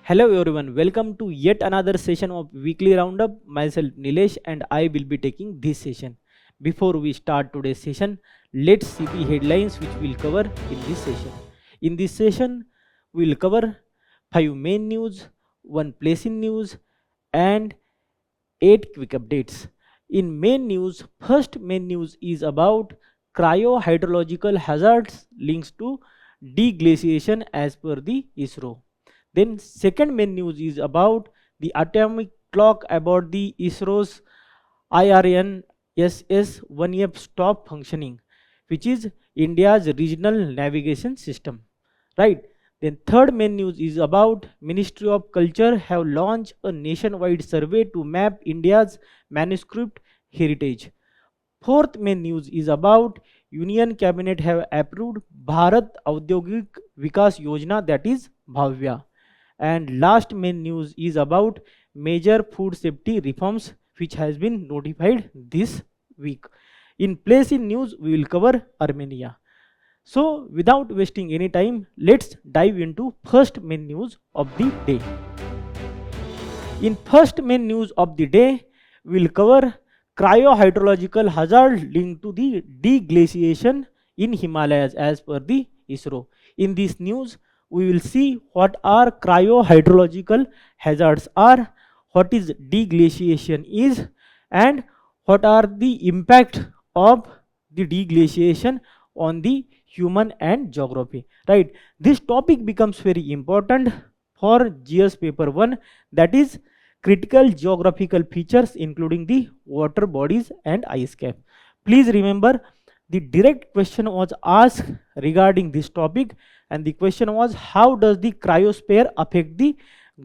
Hello everyone, welcome to yet another session of weekly roundup. Myself Nilesh and I will be taking this session. Before we start today's session, let's see the headlines which we'll cover in this session. In this session, we'll cover 5 main news, 1 place in news and 8 quick updates. In main news, first main news is about cryo-hydrological hazards links to deglaciation as per the ISRO. Then second main news is about the atomic clock about the ISRO's IRNSS 1-year stop functioning, which is India's regional navigation system, right? Then third main news is about Ministry of Culture have launched a nationwide survey to map India's manuscript heritage. Fourth main news is about Union Cabinet have approved Bharat Audyogik Vikas Yojna, that is BHAVYA. And last main news is about major food safety reforms which has been notified this week. In place in news, we will cover Armenia. So without wasting any time, let's dive into first main news of the day. In first main news of the day, we will cover cryo-hydrological hazard linked to the deglaciation in Himalayas as per the ISRO. In this news, we will see what are cryo-hydrological hazards are, what is deglaciation is, and what are the impact of the deglaciation on the human and geography, right? This topic becomes very important for GS paper 1, that is critical geographical features including the water bodies and ice cap. Please remember, the direct question was asked regarding this topic, and the question was, how does the cryosphere affect the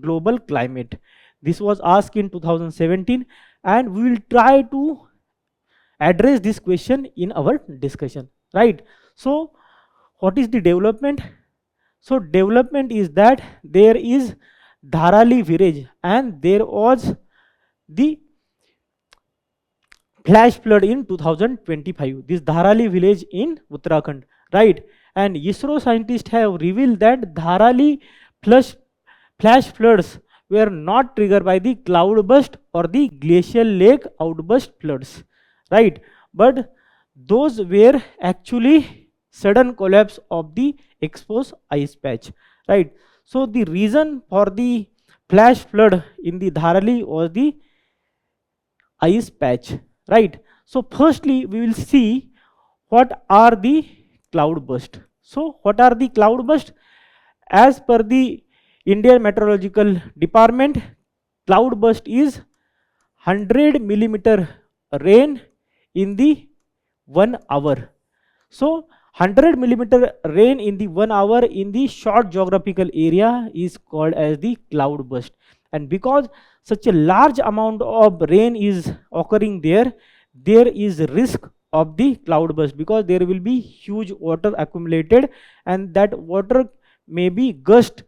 global climate? This was asked in 2017, and we will try to address this question in our discussion, right? So what is the development? So development is that there is Dharali village and there was the flash flood in 2025. This Dharali village in Uttarakhand, right? And ISRO scientists have revealed that Dharali flash floods were not triggered by the cloud burst or the glacial lake outburst floods, right? But those were actually sudden collapse of the exposed ice patch, right? So the reason for the flash flood in the Dharali was the ice patch, right? So firstly, we will see what are the cloud burst. So what are the cloud burst? As per the Indian Meteorological Department, cloud burst is 100 millimeter rain in the 1 hour. So 100 millimeter rain in the 1 hour in the short geographical area is called as the cloud burst. And because such a large amount of rain is occurring there, there is risk of the cloud burst, because there will be huge water accumulated and that water may be gushed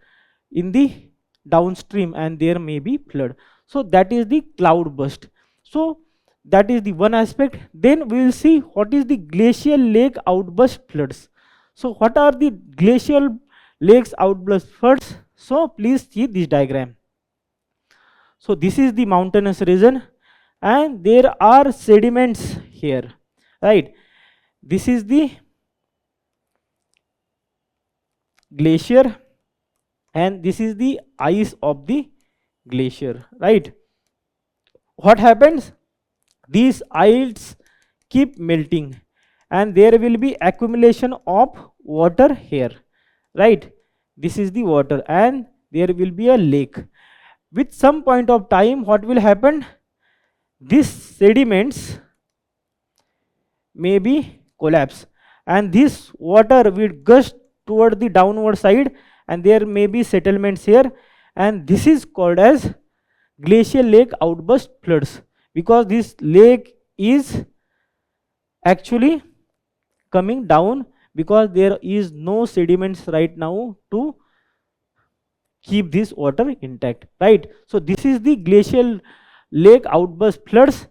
in the downstream and there may be flood. So that is the cloud burst. So that is the one aspect. Then we will see what is the glacial lake outburst floods. So what are the glacial lakes outburst floods? So please see this diagram. So this is the mountainous region and there are sediments here, right? This is the glacier and this is the ice of the glacier, right? What happens? These ice keep melting and there will be accumulation of water here, right? This is the water and there will be a lake. With some point of time, what will happen? These sediments may be collapse and this water will gush toward the downward side and there may be settlements here, and this is called as glacial lake outburst floods, because this lake is actually coming down because there is no sediments right now to keep this water intact, right? So this is the glacial lake outburst floods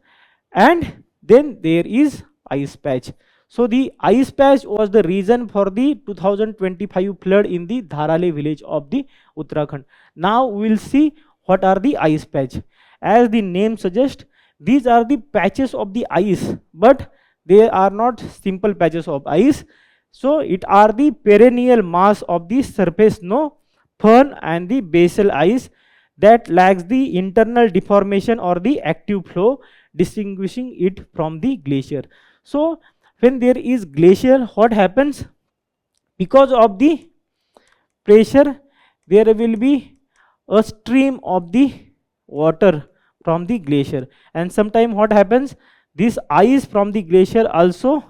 and then there is ice patch. So the ice patch was the reason for the 2025 flood in the Dharale village of the Uttarakhand. Now we will see what are the ice patch. As the name suggests, these are the patches of the ice, but they are not simple patches of ice. So it are the perennial mass of the surface snow, fern and the basal ice that lacks the internal deformation or the active flow, distinguishing it from the glacier. So when there is glacier, what happens? Because of the pressure, there will be a stream of the water from the glacier, and sometime what happens, this ice from the glacier also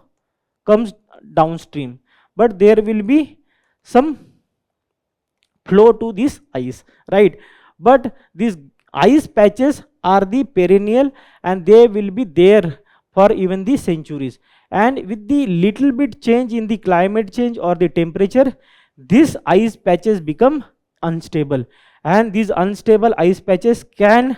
comes downstream, but there will be some flow to this ice, right? But these ice patches are the perennial and they will be there for even the centuries, and with the little bit change in the climate change or the temperature, these ice patches become unstable, and these unstable ice patches can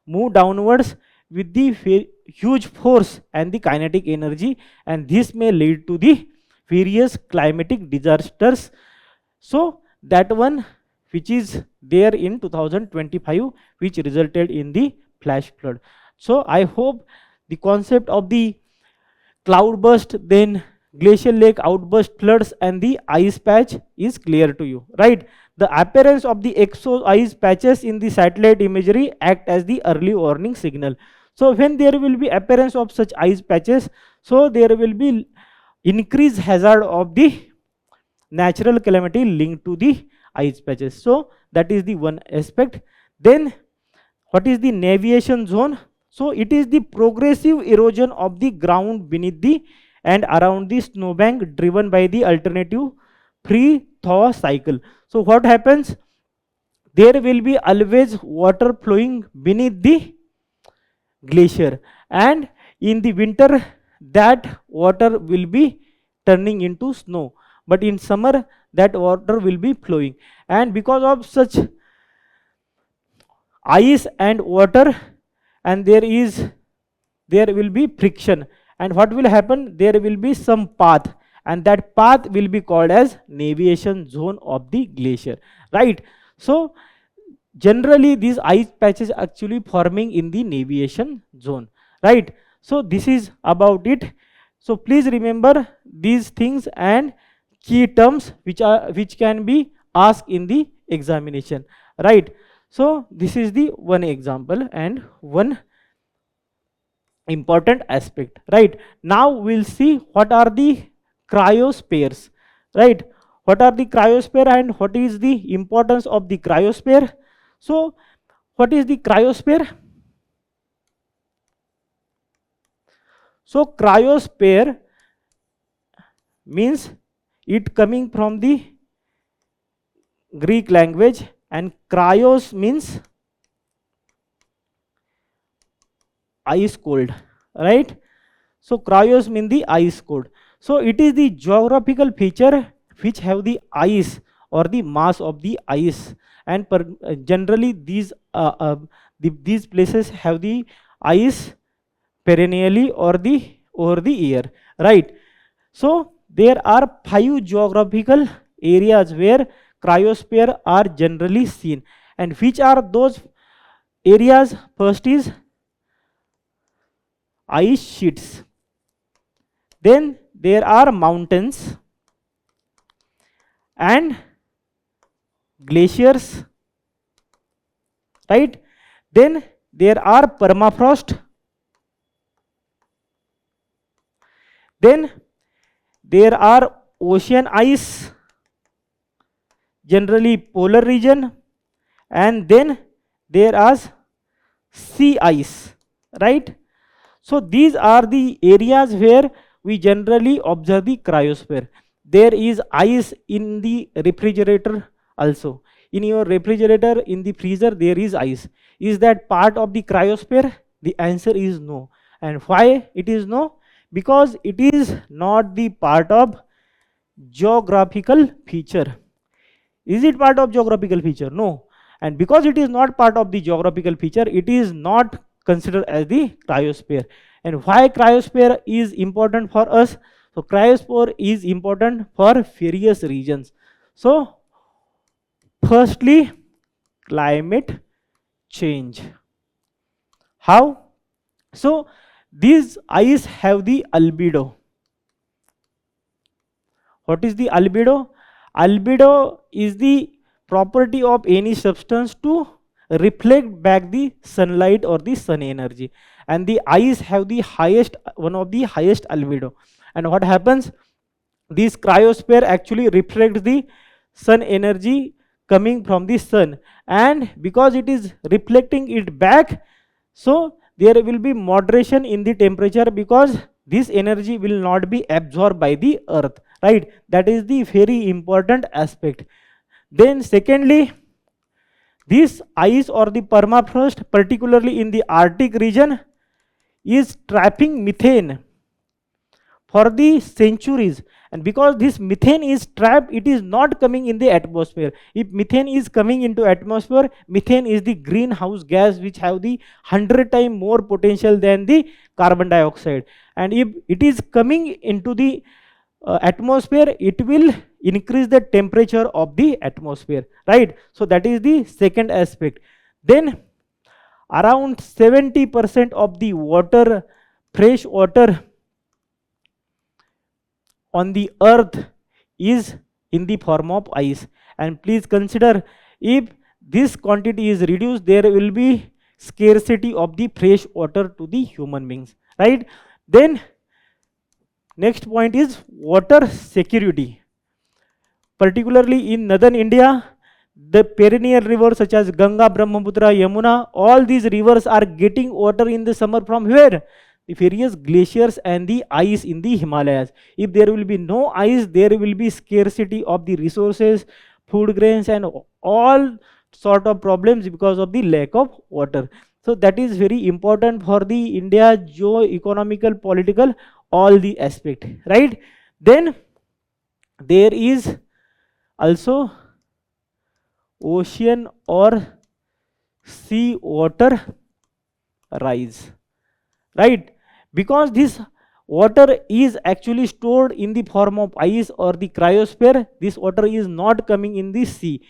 move downwards with the huge force and the kinetic energy, and this may lead to the various climatic disasters. So that one which is there in 2025, which resulted in the flash flood. So I hope the concept of the cloudburst, then glacial lake outburst floods and the ice patch is clear to you, right? The appearance of the exo ice patches in the satellite imagery act as the early warning signal. So when there will be appearance of such ice patches, so there will be increased hazard of the natural calamity linked to the ice patches. So that is the one aspect. Then what is the navigation zone? So it is the progressive erosion of the ground beneath the and around the snowbank driven by the alternative free-thaw cycle. So what happens? There will be always water flowing beneath the glacier, and in the winter that water will be turning into snow, but in summer that water will be flowing, and because of such ice and water, and there will be friction, and what will happen, there will be some path, and that path will be called as navigation zone of the glacier, right? So generally these ice patches actually forming in the navigation zone, right? So this is about it. So please remember these things and key terms which can be asked in the examination, right? So this is the one example and one important aspect, right? Now we'll see what are the cryospheres, right? What are the cryosphere and what is the importance of the cryosphere? So what is the cryosphere? So cryosphere means it coming from the Greek language, and cryos means ice cold, right? So cryos mean the ice cold. So it is the geographical feature which have the ice or the mass of the ice, and generally these places have the ice perennially or the over the year, right? So there are 5 geographical areas where cryosphere are generally seen, and which are those areas? First is ice sheets, then there are mountains and glaciers, right? Then there are permafrost, then there are ocean ice, generally polar region, and then there is sea ice, right? So these are the areas where we generally observe the cryosphere. There is ice in the refrigerator also. In your refrigerator, in the freezer, there is ice. Is that part of the cryosphere? The answer is no. And why it is no? Because it is not the part of geographical feature. Is it part of geographical feature? No. And because it is not part of the geographical feature, it is not considered as the cryosphere. And why cryosphere is important for us? So cryosphere is important for various regions. So firstly, climate change. How? So these ice have the albedo. What is the albedo? Albedo is the property of any substance to reflect back the sunlight or the sun energy, and the ice have the highest, one of the highest albedo. And what happens, this cryosphere actually reflects the sun energy coming from the sun, and because it is reflecting it back, so there will be moderation in the temperature, because this energy will not be absorbed by the earth, right? That is the very important aspect. Then secondly, this ice or the permafrost, particularly in the Arctic region, is trapping methane for the centuries. And because this methane is trapped, it is not coming in the atmosphere. If methane is coming into atmosphere, methane is the greenhouse gas which have the 100 times more potential than the carbon dioxide. And if it is coming into the atmosphere, it will increase the temperature of the atmosphere, right? So that is the second aspect. Then around 70% of the water, fresh water on the earth is in the form of ice. And please consider, if this quantity is reduced, there will be scarcity of the fresh water to the human beings, right? Then next point is water security. Particularly in northern India, the perennial rivers such as Ganga, Brahmaputra, Yamuna, all these rivers are getting water in the summer from where? The various glaciers and the ice in the Himalayas. If there will be no ice, there will be scarcity of the resources, food grains, and all sort of problems because of the lack of water. So that is very important for the India geo-economical, political, all the aspect, right? Then there is also ocean or sea water rise, right? Because this water is actually stored in the form of ice or the cryosphere, this water is not coming in the sea.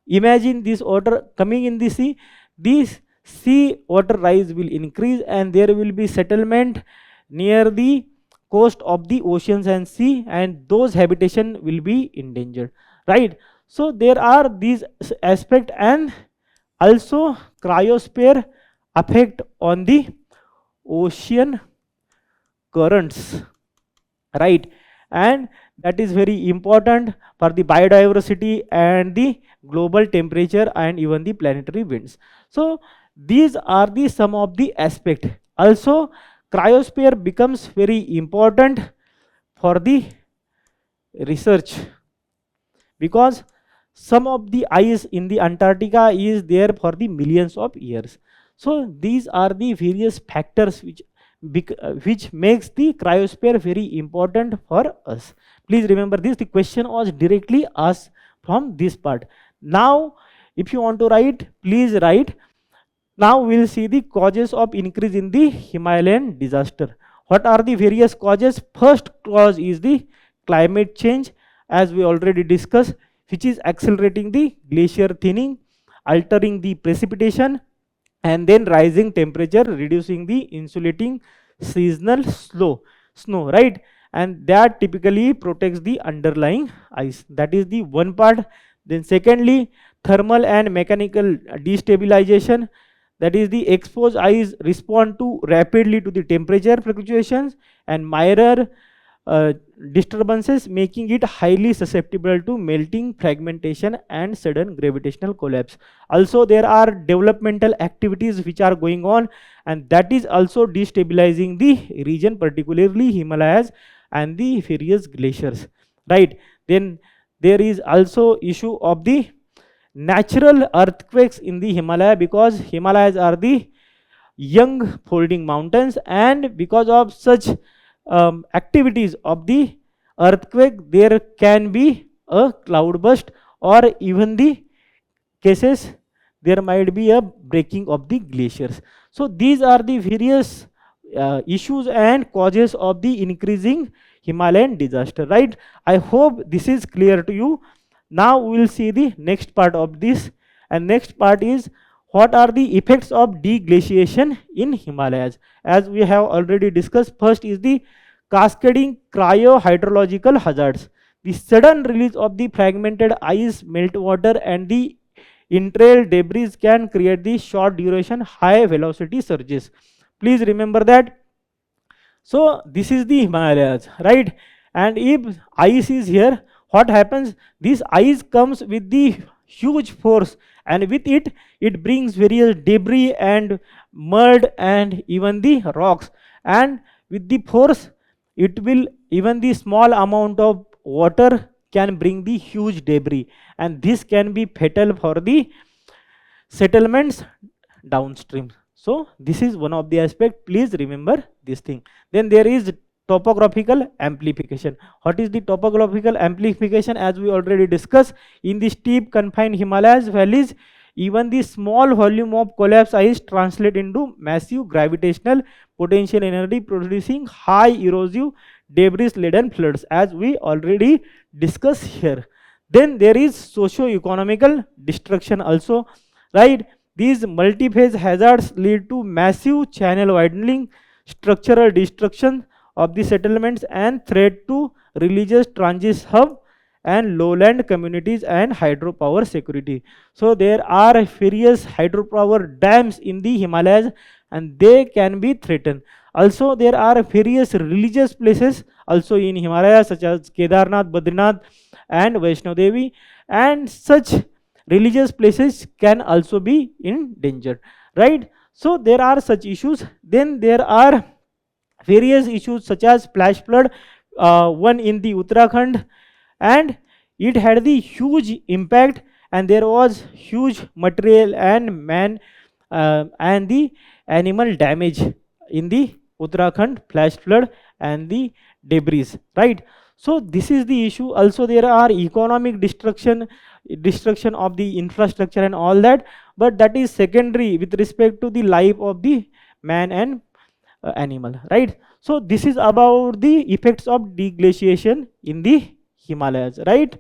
Imagine this water coming in the sea, this sea water rise will increase, and there will be settlement near the coast of the oceans and sea, and those habitation will be endangered, right? So there are these aspect, and also cryosphere affect on the ocean currents, right? And that is very important for the biodiversity and the global temperature and even the planetary winds. So these are the some of the aspect. Also cryosphere becomes very important for the research, because some of the ice in the Antarctica is there for the millions of years. So these are the various factors which makes the cryosphere very important for us. Please remember this, the question was directly asked from this part. Now if you want to write, please write. Now we will see the causes of increase in the Himalayan disaster. What are the various causes? First cause is the climate change, as we already discussed, which is accelerating the glacier thinning, altering the precipitation, and then rising temperature, reducing the insulating seasonal snow, right? And that typically protects the underlying ice. That is the one part. Then secondly, thermal and mechanical destabilization. That is the exposed ice respond to rapidly to the temperature fluctuations and minor disturbances, making it highly susceptible to melting, fragmentation, and sudden gravitational collapse. Also there are developmental activities which are going on, and that is also destabilizing the region, particularly Himalayas and the various glaciers, right? Then there is also issue of the natural earthquakes in the Himalaya, because Himalayas are the young folding mountains, and because of such activities of the earthquake, there can be a cloud burst, or even the cases there might be a breaking of the glaciers. So these are the various issues and causes of the increasing Himalayan disaster, right? I hope this is clear to you. Now we will see the next part of this, and next part is what are the effects of deglaciation in Himalayas. As we have already discussed, first is the cascading cryo-hydrological hazards. The sudden release of the fragmented ice, meltwater, and the entrail debris can create the short duration, high velocity surges. Please remember that. So this is the Himalayas, right? And if ice is here, what happens? This ice comes with the huge force, and with it, it brings various debris and mud and even the rocks. And with the force, it will, even the small amount of water can bring the huge debris, and this can be fatal for the settlements downstream. So this is one of the aspect. Please remember this thing. Then there is topographical amplification. What is the topographical amplification? As we already discussed, in the steep confined Himalayas valleys, even the small volume of collapsed ice translate into massive gravitational potential energy, producing high erosive debris laden floods, as we already discussed here. Then there is socio-economical destruction also, right? These multi-phase hazards lead to massive channel widening, structural destruction of the settlements, and threat to religious transit hub and lowland communities and hydropower security. So there are various hydropower dams in the Himalayas, and they can be threatened. Also there are various religious places also in Himalayas, such as Kedarnath, Badrinath and Vaishno Devi, and such religious places can also be in danger, right? So there are such issues. Then there are various issues such as flash flood, one in the Uttarakhand, and it had the huge impact, and there was huge material and man and the animal damage in the Uttarakhand flash flood and the debris, right? So this is the issue. Also there are economic destruction of the infrastructure and all that, but that is secondary with respect to the life of the man and animal, right? So this is about the effects of deglaciation in the Himalayas, right?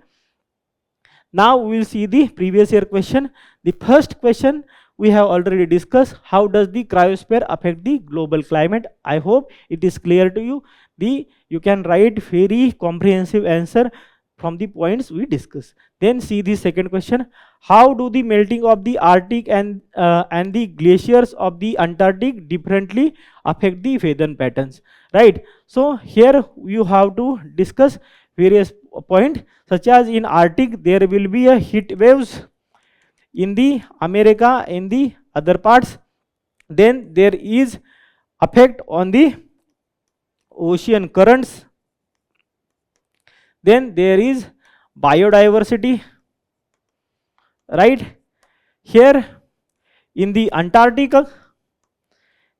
Now we will see the previous year question. The first question we have already discussed: how does the cryosphere affect the global climate? I hope it is clear to you. You can write very comprehensive answer from the points we discussed. Then see the second question: how do the melting of the Arctic and the glaciers of the Antarctic differently affect the weather patterns? Right. So here you have to discuss various points, such as in Arctic there will be a heat waves, in the America, in the other parts. Then there is effect on the ocean currents. Then there is biodiversity, right? Here in the Antarctica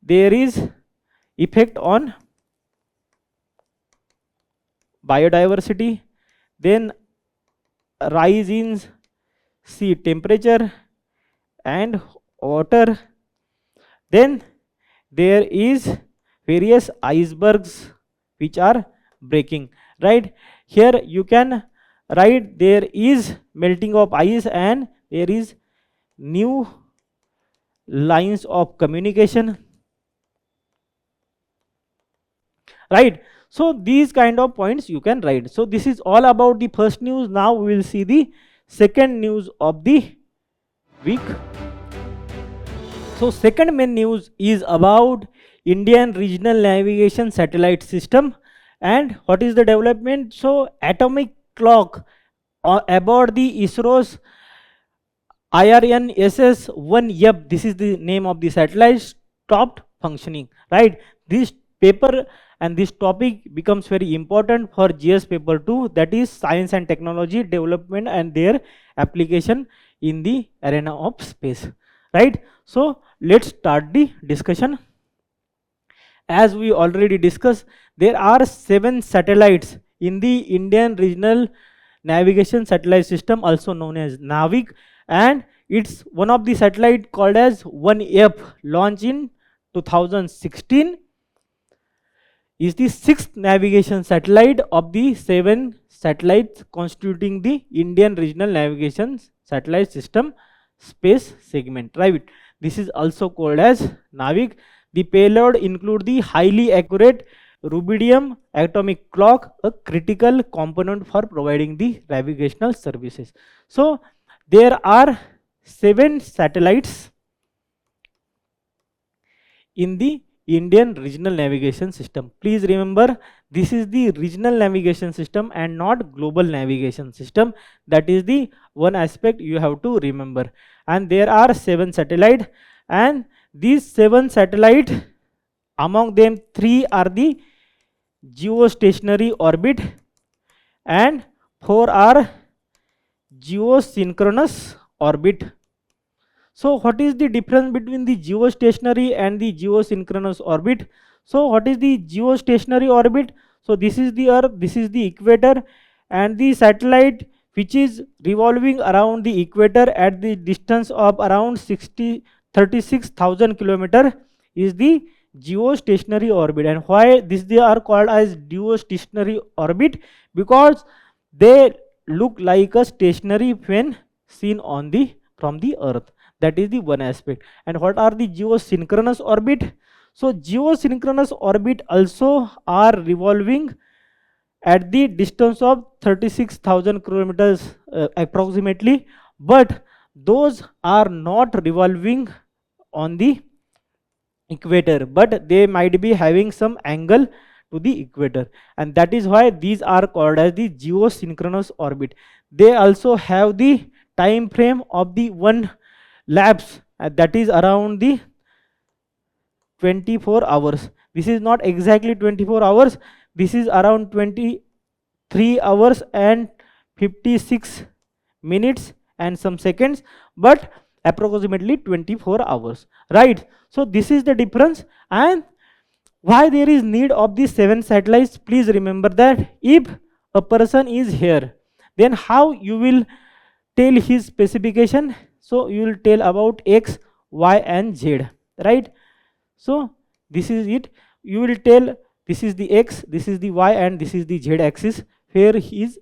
there is effect on biodiversity. Then rise in sea temperature and water. Then there is various icebergs which are breaking, right? Here you can write there is melting of ice and there is new lines of communication, right? So these kind of points you can write. So this is all about the first news. Now we will see the second news of the week. So second main news is about Indian regional navigation satellite system. And what is the development? So atomic clock aboard the ISRO's IRNSS 1, this is the name of the satellite, stopped functioning, right? This paper and this topic becomes very important for GS paper 2, that is science and technology development and their application in the arena of space, right? So let's start the discussion. As we already discussed, there are 7 satellites in the Indian regional navigation satellite system, also known as NAVIC, and it's one of the satellite called as 1F, launched in 2016. is the sixth navigation satellite of the 7 satellites constituting the Indian Regional Navigation Satellite System space segment, right? This is also called as NAVIC. The payload include the highly accurate rubidium atomic clock, a critical component for providing the navigational services. So there are 7 satellites in the Indian Regional Navigation System. Please remember, this is the regional navigation system and not global navigation system. That is the one aspect you have to remember. And there are 7 satellites, and these 7 satellites, among them 3 are the geostationary orbit and 4 are geosynchronous orbit. So what is the difference between the geostationary and the geosynchronous orbit? So what is the geostationary orbit? So this is the Earth, this is the equator, and the satellite which is revolving around the equator at the distance of around 36,000 kilometers is the geostationary orbit. And why they are called as geostationary orbit? Because they look like a stationary when seen on the from the Earth. That is the one aspect. And what are the geosynchronous orbit? So geosynchronous orbit also are revolving at the distance of 36,000 kilometers approximately, but those are not revolving on the equator, but they might be having some angle to the equator, and that is why these are called as the geosynchronous orbit. They also have the time frame of the one lapse, that is around the 24 hours. This is not exactly 24 hours, this is around 23 hours and 56 minutes and some seconds, but approximately 24 hours, right? So this is the difference. And why there is need of these 7 satellites? Please remember that if a person is here, then how you will tell his specification? So you will tell about X, Y and Z, right? So this is it. You will tell this is the X, this is the Y and this is the Z axis where his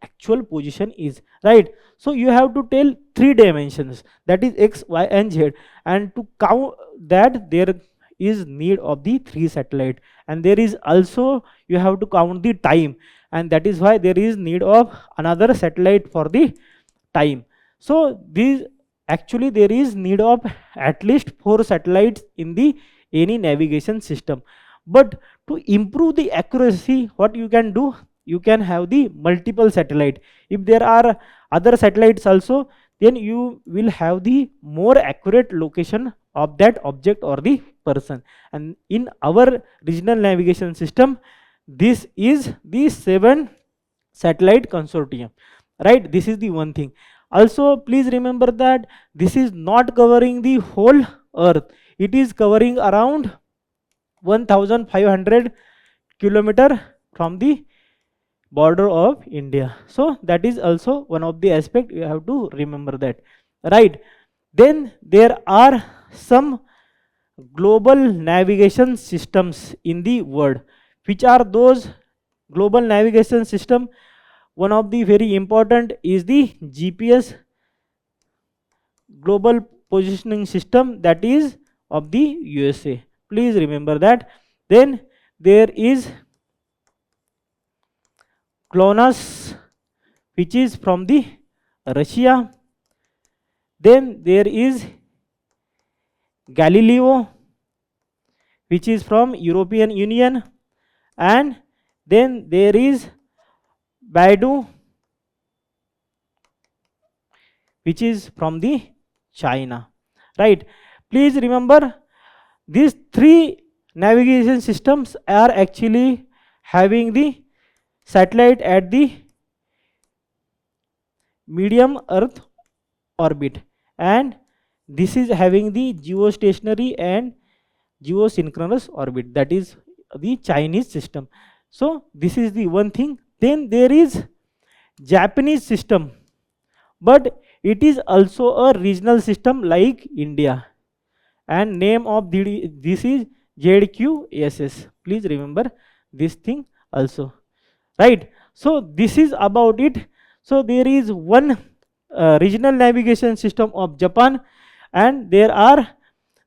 actual position is, right? So you have to tell 3 dimensions, that is X, Y and Z, and to count that there is need of the 3 satellite, and there is also you have to count the time, and that is why there is need of another satellite for the time. So these actually there is need of at least 4 satellites in the any navigation system. But to improve the accuracy, what you can do, you can have the multiple satellite. If there are other satellites also, then you will have the more accurate location of that object or the person. And in our regional navigation system, this is the 7 satellite consortium, right? This is the one thing. Also please remember that this is not covering the whole Earth, it is covering around 1500 kilometer from the border of India. So that is also one of the aspect you have to remember that, right? Then there are some global navigation systems in the world. Which are those global navigation system? One of the very important is the GPS, global positioning system, that is of the USA. Please remember that. Then there is GLONASS, which is from the Russia. Then there is Galileo, which is from European Union, and then there is Baidu, which is from the China, right? Please remember these 3 navigation systems are actually having the satellite at the medium Earth orbit, and this is having the geostationary and geosynchronous orbit, that is the Chinese system. So this is the one thing. Then there is Japanese system, but it is also a regional system like India, and name of this is ZQSS. Please remember this thing also, right? So this is about it. So there is one regional navigation system of Japan, and there are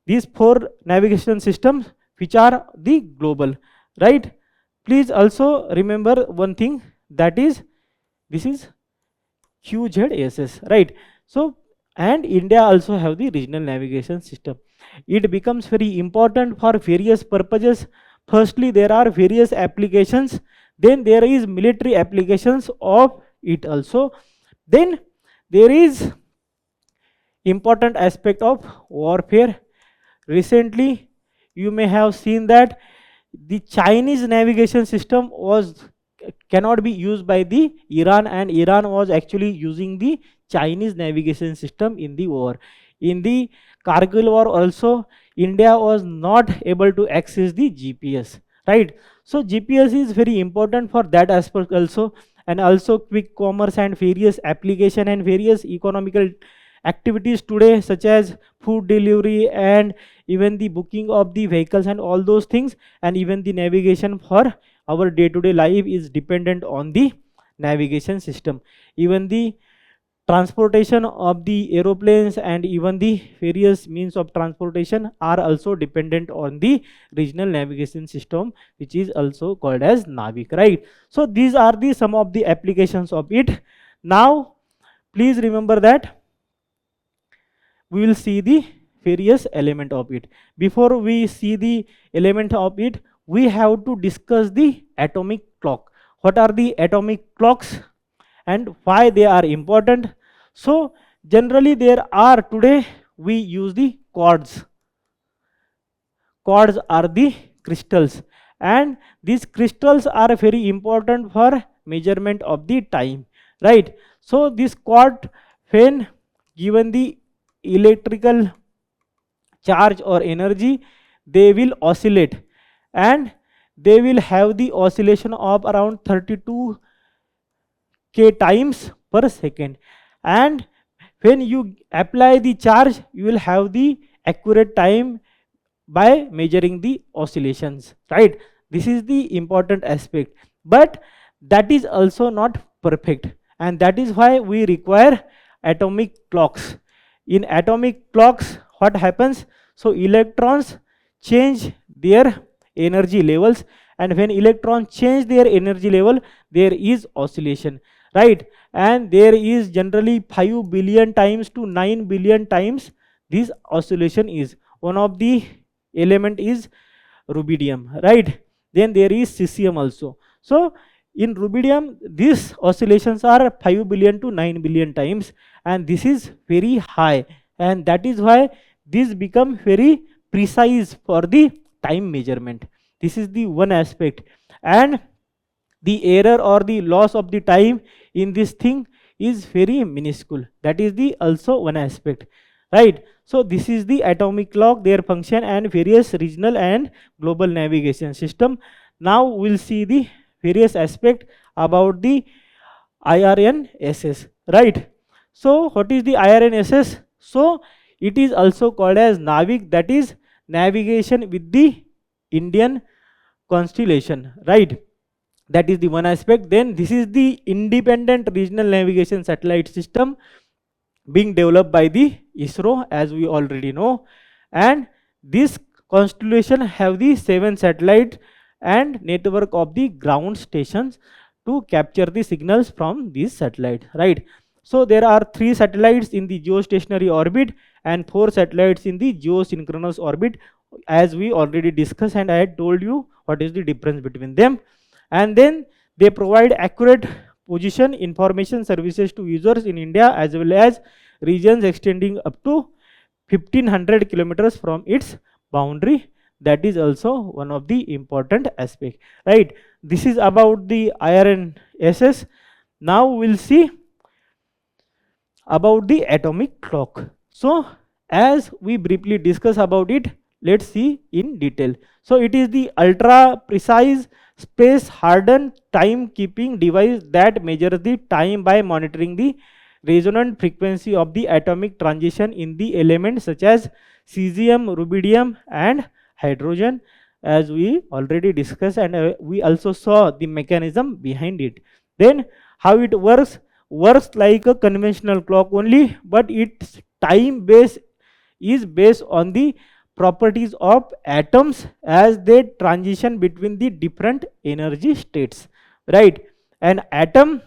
these 4 navigation systems which are the global, right? Please also remember one thing, that is this is QZSS, right? So and India also have the regional navigation system. It becomes very important for various purposes. Firstly, there are various applications, then there is military applications of it also, then there is important aspect of warfare. Recently you may have seen that the Chinese navigation system was cannot be used by the Iran, and Iran was actually using the Chinese navigation system in the war. In the Kargil war also, India was not able to access the GPS, right? So GPS is very important for that aspect also, and also quick commerce and various application and various economical activities today, such as food delivery and even the booking of the vehicles and all those things, and even the navigation for our day-to-day life is dependent on the navigation system. Even the transportation of the aeroplanes and even the various means of transportation are also dependent on the regional navigation system, which is also called as Navik, right? So these are the some of the applications of it. Now please remember that we will see the various element of it. Before we see the element of it, we have to discuss the atomic clock. What are the atomic clocks and why they are important? So generally there are, today we use the quartz. Quartz are the crystals, and these crystals are very important for measurement of the time, right? So this quartz, when given the electrical charge or energy, they will oscillate, and they will have the oscillation of around 32 k times per second. And when you apply the charge, you will have the accurate time by measuring the oscillations, right? This is the important aspect, but that is also not perfect, and that is why we require atomic clocks. In atomic clocks, what happens? So electrons change their energy levels, and when electrons change their energy level, there is oscillation, right? And there is generally 5 billion times to 9 billion times this oscillation is. One of the element is rubidium, right? Then there is cesium also. So in rubidium, these oscillations are 5 billion to 9 billion times, and this is very high, and that is why this become very precise for the time measurement. This is the one aspect, and the error or the loss of the time in this thing is very minuscule. That is the also one aspect, right? So this is the atomic clock, their function, and various regional and global navigation system. Now we'll see the various aspect about the IRNSS, right? So what is the IRNSS? So it is also called as Navik, that is navigation with the Indian constellation, right? That is the one aspect. Then this is the independent regional navigation satellite system being developed by the ISRO, as we already know, and this constellation have the 7 satellites and network of the ground stations to capture the signals from these satellites, right? So there are 3 satellites in the geostationary orbit and 4 satellites in the geosynchronous orbit, as we already discussed, and I had told you what is the difference between them. And then they provide accurate position information services to users in India as well as regions extending up to 1500 kilometers from its boundary. That is also one of the important aspect, right? This is about the IRNSS. Now we'll see about the atomic clock. So as we briefly discuss about it, let's see in detail. So it is the ultra precise space hardened timekeeping device that measures the time by monitoring the resonant frequency of the atomic transition in the elements such as cesium, rubidium and hydrogen. as we already discussed, and we also saw the mechanism behind it. Then how it works like a conventional clock only, but its time base is based on the properties of atoms as they transition between the different energy states, right? An atom,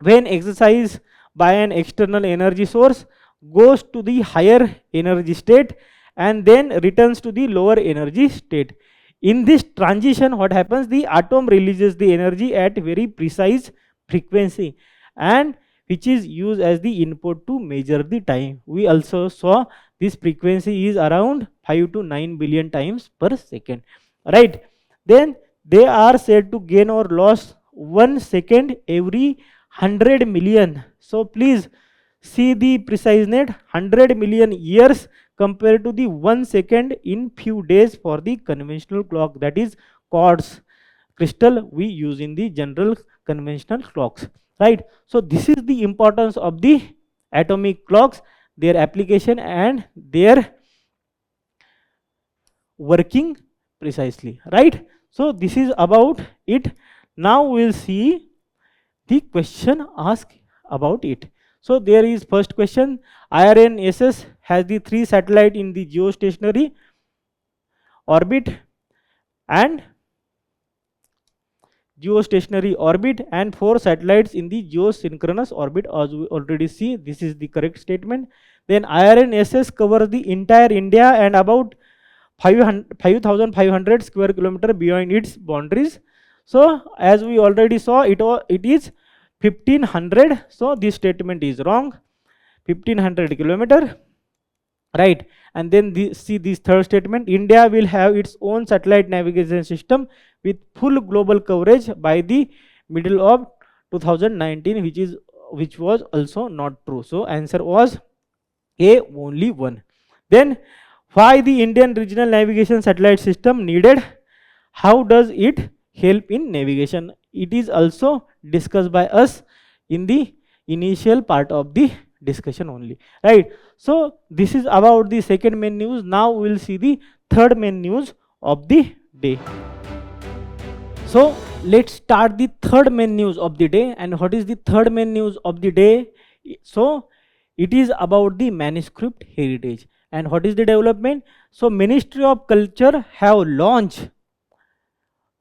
when exercised by an external energy source, goes to the higher energy state and then returns to the lower energy state. In this transition, what happens, the atom releases the energy at very precise frequency, and which is used as the input to measure the time. We also saw this frequency is around 5 to 9 billion times per second, right? Then they are said to gain or lose 1 second every 100 million. So please see the precise net, 100 million years compared to the 1 second in few days for the conventional clock, that is quartz crystal we use in the general conventional clocks, right? So this is the importance of the atomic clocks, their application and their working precisely, right? So this is about it. Now we'll see the question asked about it. So there is first question, IRNSS has the 3 satellite in the geostationary orbit and 4 satellites in the geosynchronous orbit, as we already see. This is the correct statement. Then IRNSS covers the entire India and about 5,500 square kilometer beyond its boundaries. So as we already saw, it is 1500. So this statement is wrong. 1500 kilometer, right? And then see this third statement, India will have its own satellite navigation system with full global coverage by the middle of 2019, which was also not true. So answer was A, only one. Then why the Indian regional navigation satellite system needed? How does it help in navigation? It is also discussed by us in the initial part of the discussion only, right? So this is about the second main news. Now we will see the third main news of the day. So let's start the third main news of the day. And what is the third main news of the day? So it is about the manuscript heritage. And what is the development? So Ministry of Culture have launched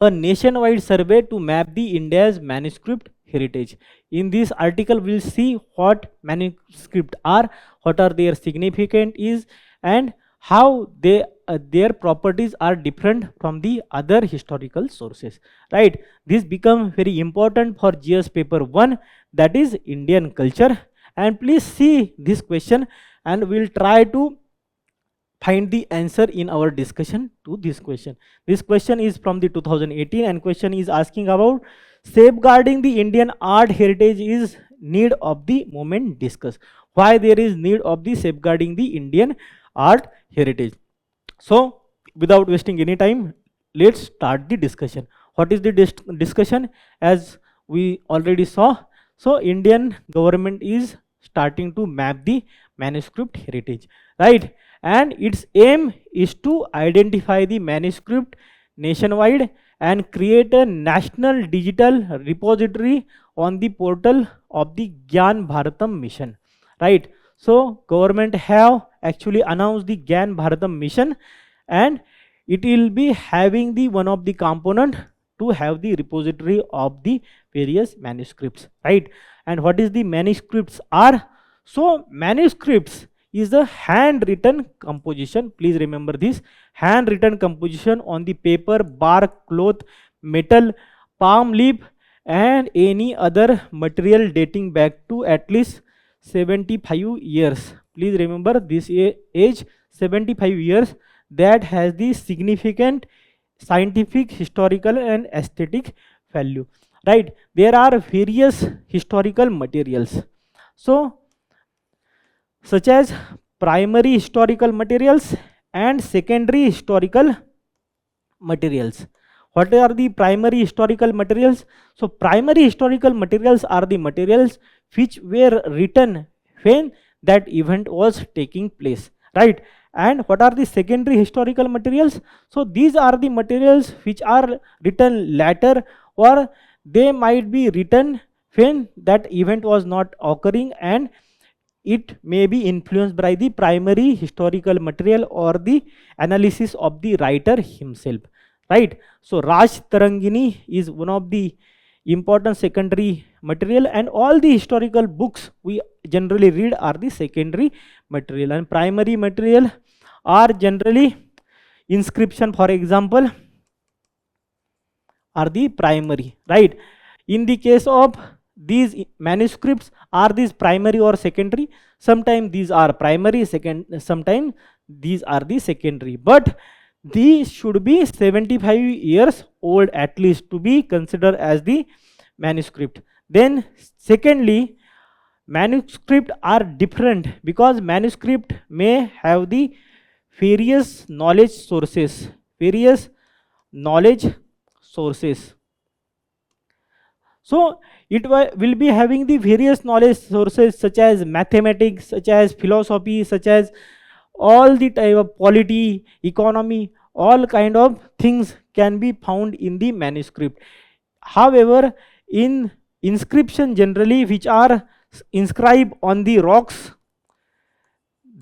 a nationwide survey to map the India's manuscript heritage. In this article, we'll see what manuscripts are, what are their significance is, and how their properties are different from the other historical sources, right? This becomes very important for GS paper 1, that is Indian culture. And please see this question and we'll try to find the answer in our discussion to this question. This question is from the 2018 and question is asking about safeguarding the Indian art heritage is need of the moment discussed. Why there is need of the safeguarding the Indian art heritage? So without wasting any time, let's start the discussion. What is the discussion? As we already saw, so Indian government is starting to map the manuscript heritage, right? And its aim is to identify the manuscript nationwide and create a national digital repository on the portal of the Gyan Bharatam mission, right? So government have actually announced the Gyan Bharatam mission, and it will be having the one of the component to have the repository of the various manuscripts, right? And what is the manuscripts are? So manuscripts is the handwritten composition. Please remember this, handwritten composition on the paper, bark, cloth, metal, palm leaf and any other material dating back to at least 75 years. Please remember this age, 75 years, that has the significant scientific, historical and aesthetic value, right? There are various historical materials, so such as primary historical materials and secondary historical materials. What are the primary historical materials? So primary historical materials are the materials which were written when that event was taking place, right? And what are the secondary historical materials? So these are the materials which are written later, or they might be written when that event was not occurring, and it may be influenced by the primary historical material or the analysis of the writer himself, right? So Raj Tarangini is one of the important secondary material, and all the historical books we generally read are the secondary material, and primary material are generally inscription, for example, are the primary, right? In the case of these manuscripts, are these primary or secondary? Sometimes these are primary, sometimes these are the secondary, but these should be 75 years old at least to be considered as the manuscript. Then secondly, manuscript are different because manuscript may have the various knowledge sources, various knowledge sources. So it will be having the various knowledge sources such as mathematics, such as philosophy, such as all the type of polity, economy, all kind of things can be found in the manuscript. However, in inscription generally which are inscribed on the rocks,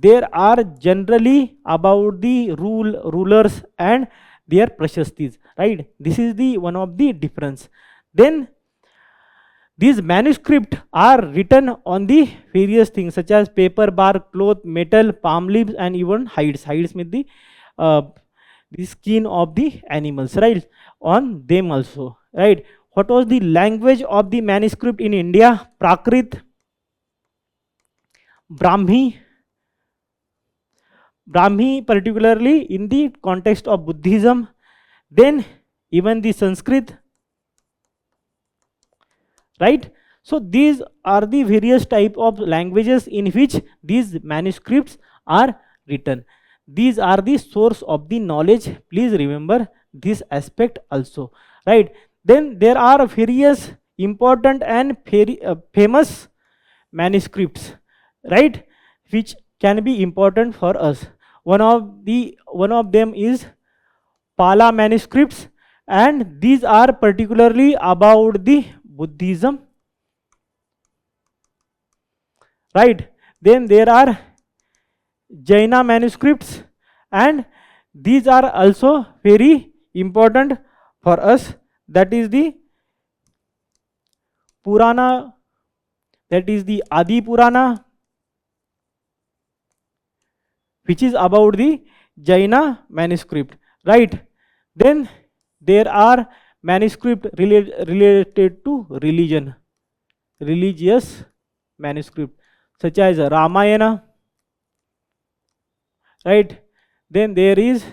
there are generally about the rulers and their prashastis, right? This is the one of the difference. Then these manuscripts are written on the various things such as paper, bark, cloth, metal, palm leaves, and even hides. Hides means the skin of the animals, right? On them also, right? What was the language of the manuscript in India? Prakrit, Brahmi. Brahmi particularly in the context of Buddhism. Then even the Sanskrit, right? So these are the various type of languages in which these manuscripts are written. These are the source of the knowledge. Please remember this aspect also, right? Then there are various important and famous manuscripts, right, which can be important for us. One of them is Pala manuscripts, and these are particularly about the Buddhism, right? Then there are Jaina manuscripts, and these are also very important for us. That is the Purana, that is the Adi Purana, which is about the Jaina manuscript, right? Then there are manuscript related to religion, religious manuscript such as Ramayana, right? Then there is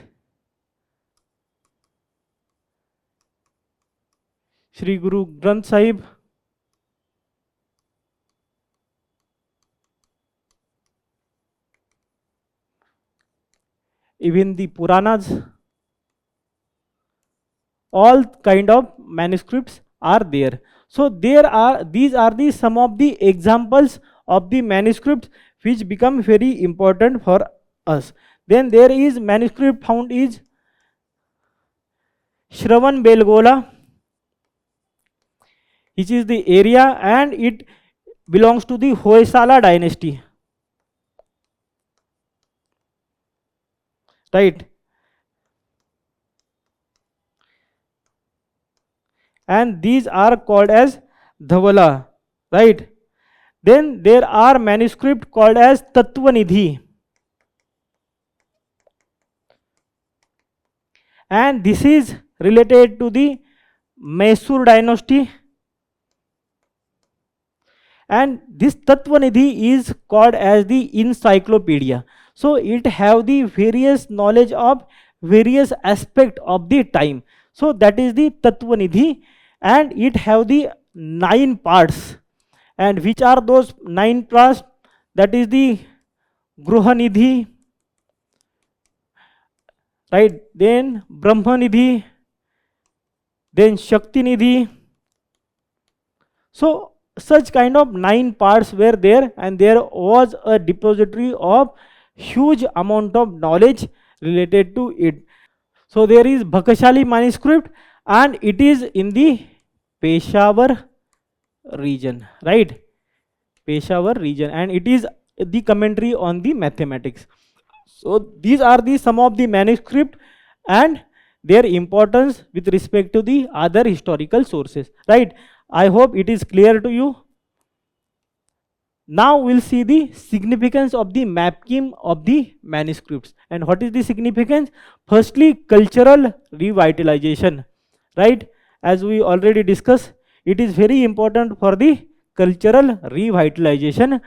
Sri Guru Granth Sahib, even the Puranas, all kind of manuscripts are there. So these are the some of the examples of the manuscripts which become very important for us. Then there is manuscript found is Shravan Belgola, which is the area, and it belongs to the Hoysala dynasty, right? And these are called as Dhavala, right? Then there are manuscript called as Tattvanidhi, and this is related to the Mysore dynasty, and this Tattvanidhi is called as the encyclopedia. So it have the various knowledge of various aspect of the time. So that is the Tattvanidhi, and it have the 9 parts. And which are those 9 parts? That is the Gruhanidhi, right? Then Brahmanidhi, then Shaktinidhi. So such kind of 9 parts were there, and there was a depository of huge amount of knowledge related to it. So there is Bhakhashali manuscript, and it is in the Peshawar region, right? Peshawar region, and it is the commentary on the mathematics. So these are the some of the manuscript and their importance with respect to the other historical sources, right? I hope it is clear to you. Now we'll see the significance of the mapping of the manuscripts. And what is the significance? Firstly, cultural revitalization, right? As we already discussed, it is very important for the cultural revitalization,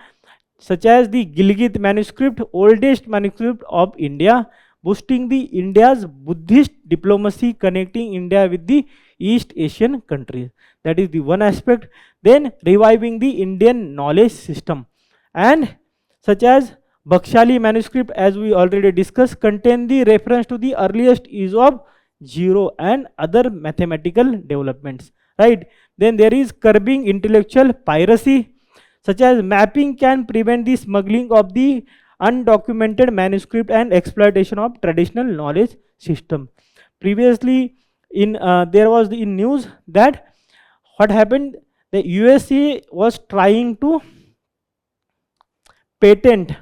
such as the Gilgit manuscript, oldest manuscript of India, boosting the India's Buddhist diplomacy, connecting India with the East Asian countries. That is the one aspect. Then reviving the Indian knowledge system, and such as Bhakhashali manuscript, as we already discussed, contain the reference to the earliest use of zero and other mathematical developments, right? Then there is curbing intellectual piracy, such as mapping can prevent the smuggling of the undocumented manuscript and exploitation of traditional knowledge system. Previously, in there was in news that what happened, the USA was trying to patent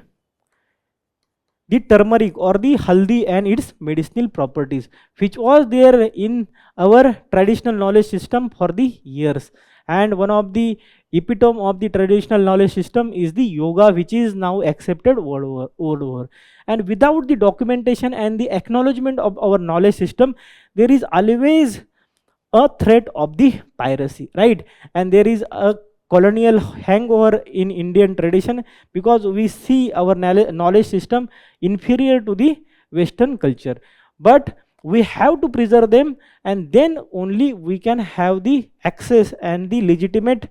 the turmeric or the haldi and its medicinal properties, which was there in our traditional knowledge system for the years. And one of the epitome of the traditional knowledge system is the yoga, which is now accepted world over. And without the documentation and the acknowledgement of our knowledge system, there is always a threat of the piracy, right? And there is a colonial hangover in Indian tradition, because we see our knowledge system inferior to the Western culture. But we have to preserve them, and then only we can have the access and the legitimate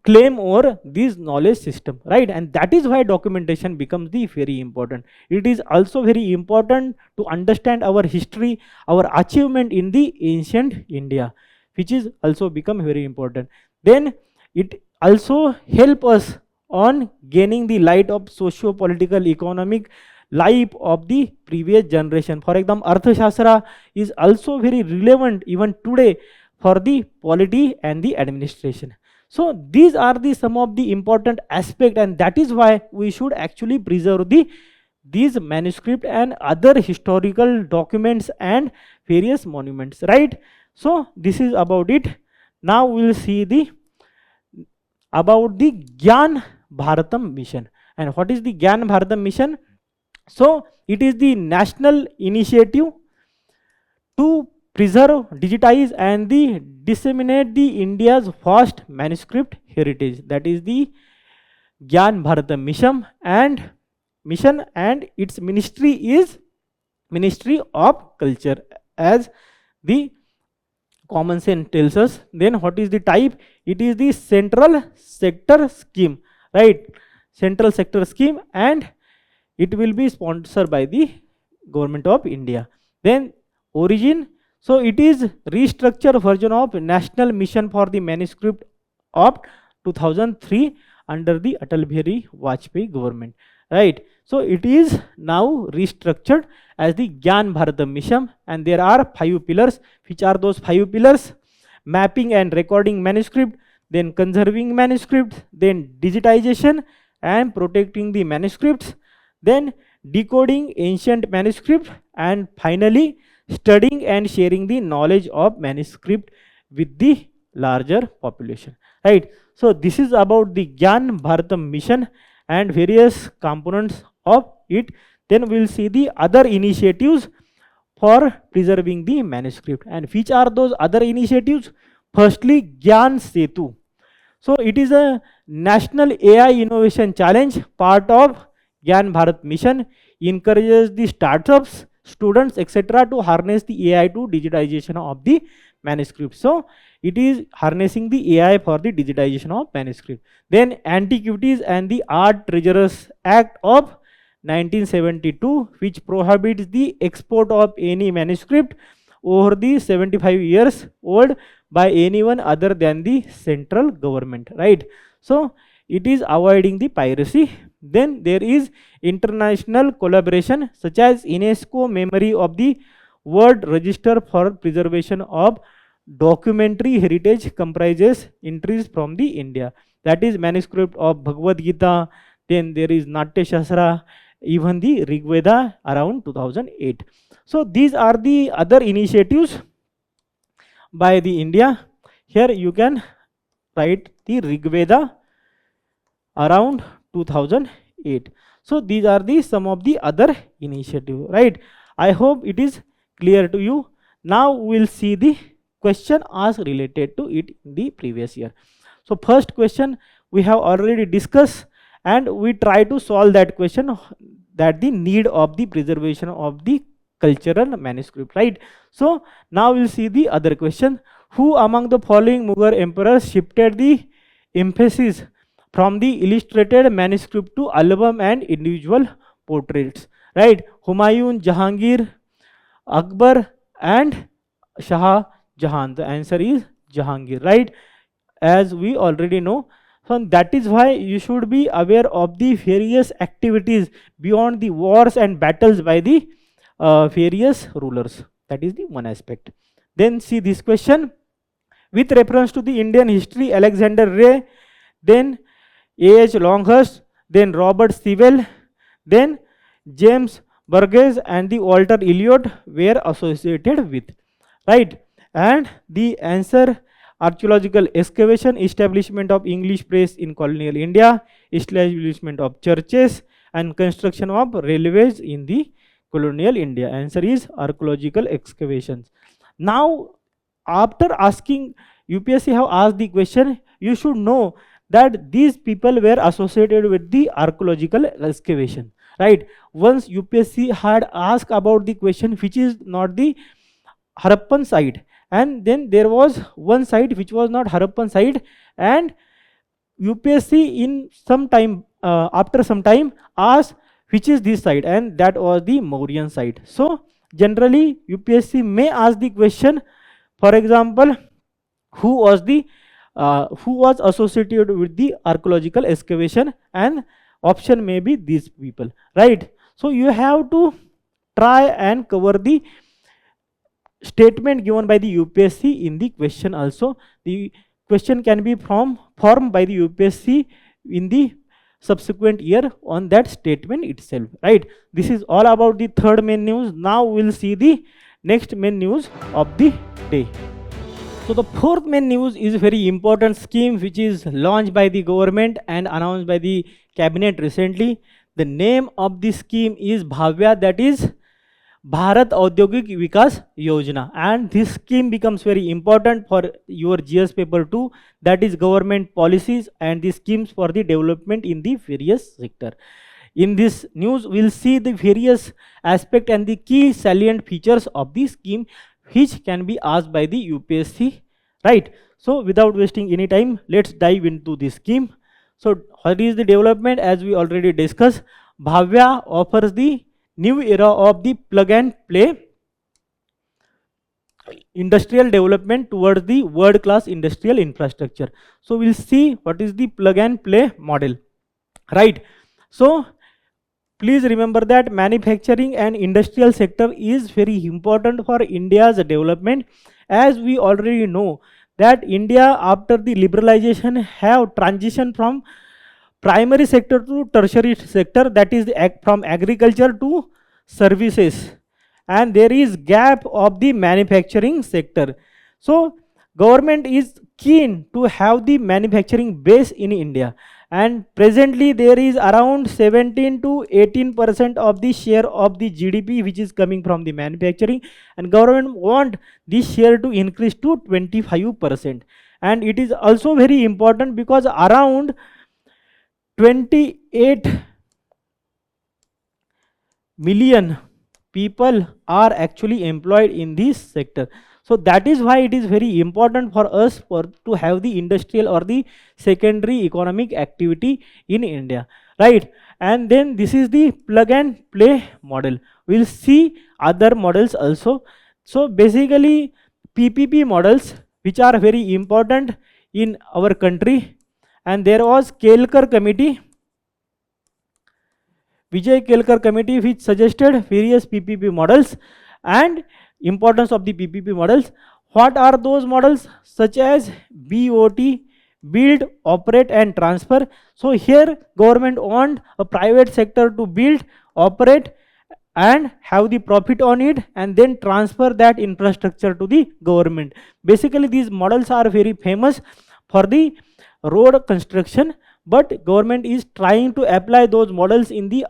claim over this knowledge system, right? And that is why documentation becomes the very important. It is also very important to understand our history, our achievement in the ancient India, which is also become very important. Then it also help us on gaining the light of socio-political economic life of the previous generation. For example, Arthashastra is also very relevant even today for the polity and the administration. So these are the some of the important aspect, and that is why we should actually preserve these manuscript and other historical documents and various monuments, right? So this is about it. Now we will see about the Gyan Bharatam mission. And what is the Gyan Bharatam mission? So it is the national initiative to preserve, digitize and disseminate the India's vast manuscript heritage. That is the Gyan Bharatam mission, and its ministry is Ministry of Culture, as the common sense tells us. Then what is the type? It is the central sector scheme, right? Central sector scheme, and it will be sponsored by the government of India. Then origin, so it is restructured version of National Mission for the Manuscript of 2003 under the Atal Bihari Vajpayee government, right? So it is now restructured as the Gyan Bharatam mission, and there are 5 pillars. Which are those 5 pillars? Mapping and recording manuscript, then conserving manuscripts, then digitization and protecting the manuscripts, then decoding ancient manuscript, and finally studying and sharing the knowledge of manuscript with the larger population, right? So this is about the Gyan Bharatam mission and various components of it. Then we will see the other initiatives for preserving the manuscript. And which are those other initiatives? Firstly, Gyan Setu. So it is a national AI innovation challenge, part of Gyan Bharat mission, encourages the startups, students, etc. to harness the AI to digitization of the manuscript. So it is harnessing the AI for the digitization of manuscript. Then Antiquities and the Art Treasures Act of 1972, which prohibits the export of any manuscript over the 75 years old by anyone other than the central government, right? So it is avoiding the piracy. Then there is international collaboration such as UNESCO Memory of the World Register for Preservation of Documentary Heritage comprises entries from the India, that is manuscript of Bhagavad Gita. Then there is Natya Shastra, even the Rig Veda around 2008. So these are the other initiatives by the India. Here you can write the Rig Veda around 2008. So these are the some of the other initiatives, right? I hope it is clear to you. Now we will see the question asked related to it in the previous year. So first question we have already discussed, and we try to solve that question, that the need of the preservation of the cultural manuscript, right? So now we'll see the other question. Who among the following Mughal emperors shifted the emphasis from the illustrated manuscript to album and individual portraits, right? Humayun, Jahangir, Akbar and Shah Jahan. The answer is Jahangir, right? As we already know. So that is why you should be aware of the various activities beyond the wars and battles by the various rulers. That is the one aspect. Then see this question. With reference to the Indian history, Alexander Ray, then A.H. Longhurst, then Robert Sewell, then James Burgess and the Walter Elliot were associated with, right? And the answer, archaeological excavation, establishment of English press in colonial India, establishment of churches and construction of railways in the colonial India. Answer is archaeological excavations. Now after asking, UPSC have asked the question, you should know that these people were associated with the archaeological excavation, right? Once UPSC had asked about the question which is not the Harappan site, and then there was one site which was not Harappan site, and UPSC in some time after some time asked which is this site, and that was the Mauryan site. So generally UPSC may ask the question, for example, who was associated with the archaeological excavation, and option may be these people, right? So you have to try and cover the statement given by the UPSC in the question also. The question can be formed by the UPSC in the subsequent year on that statement itself, right? This is all about the third main news. Now we'll see the next main news of the day. So the fourth main news is a very important scheme which is launched by the government and announced by the cabinet recently. The name of the scheme is BHAVYA, that is Bharat Audyogik Vikas Yojna, and this scheme becomes very important for your GS paper 2, that is government policies and the schemes for the development in the various sector. In this news we'll see the various aspect and the key salient features of the scheme which can be asked by the UPSC, right? So without wasting any time, let's dive into the scheme. So what is the development? As we already discussed, BHAVYA offers the new era of the plug and play industrial development towards the world class industrial infrastructure. So we'll see what is the plug and play model, right? So please remember that manufacturing and industrial sector is very important for India's development. As we already know that India after the liberalization have transitioned from primary sector to tertiary sector, that is from agriculture to services, and there is gap of the manufacturing sector. So government is keen to have the manufacturing base in India, and presently there is around 17 to 18% of the share of the GDP which is coming from the manufacturing, and government want this share to increase to 25%. And it is also very important because around 28 million people are actually employed in this sector. So that is why it is very important for us to have the industrial or the secondary economic activity in India, right? And then this is the plug and play model. We'll see other models also. So basically PPP models which are very important in our country, and there was Kelkar committee, Vijay Kelkar committee, which suggested various PPP models and importance of the PPP models. What are those models? Such as BOT, build, operate and transfer. So here government want a private sector to build, operate and have the profit on it, and then transfer that infrastructure to the government. Basically these models are very famous for the road construction, but government is trying to apply those models in the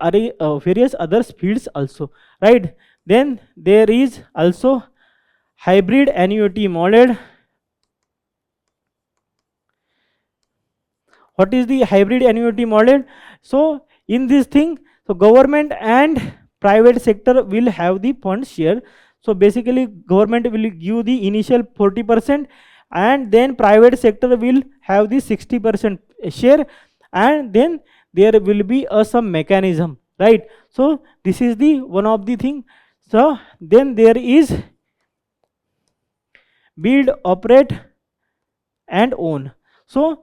various other fields also, right? Then there is also hybrid annuity model. What is the hybrid annuity model? So in this thing, so government and private sector will have the fund share. So basically government will give the initial 40% and then private sector will have the 60% share, and then there will be some mechanism, right? So this is the one of the thing. So then there is build, operate and own. So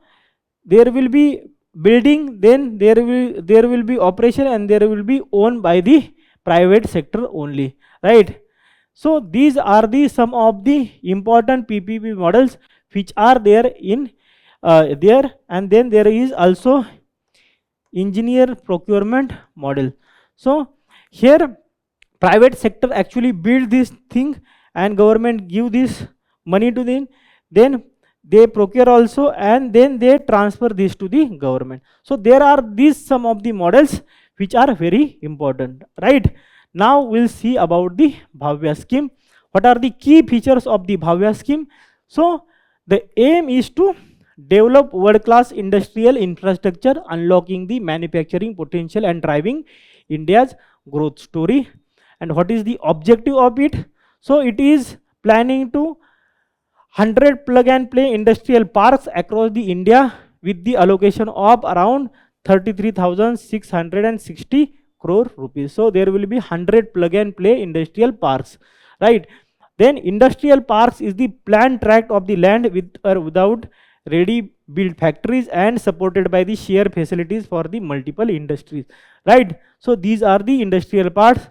there will be building, then there will be operation, and there will be owned by the private sector only, right? So these are the some of the important PPP models which are there in there. And then there is also engineer procurement model. So here private sector actually build this thing and government give this money to them, then they procure also, and then they transfer this to the government. So there are these some of the models which are very important, right? Now we'll see about the BHAVYA scheme. What are the key features of the BHAVYA scheme? So the aim is to develop world-class industrial infrastructure, unlocking the manufacturing potential and driving India's growth story. And what is the objective of it? So it is planning to 100 plug and play industrial parks across the India with the allocation of around 33,660 crore rupees. So there will be 100 plug and play industrial parks, right? Then industrial parks is the planned tract of the land with or without ready built factories and supported by the shared facilities for the multiple industries, right? So these are the industrial parks.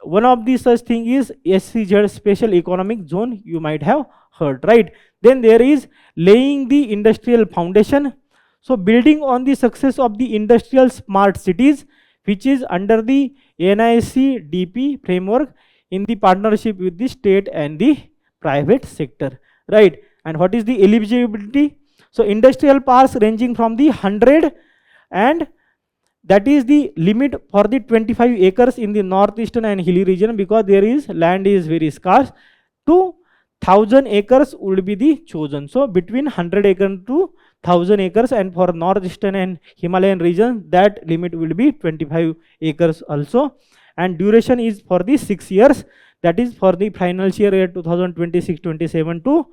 One of the such thing is SEZ, special economic zone, you might have heard, right? Then there is laying the industrial foundation. So building on the success of the industrial smart cities, which is under the NIC DP framework in the partnership with the state and the private sector, right? And what is the eligibility? So industrial parks ranging from the 100, and that is the limit for the 25 acres in the northeastern and hilly region, because there is land is very scarce, to 1000 acres would be the chosen. So between 100 acres to 1000 acres, and for northeastern and Himalayan region that limit will be 25 acres also. And duration is for the 6 years, that is for the financial year 2026-27 to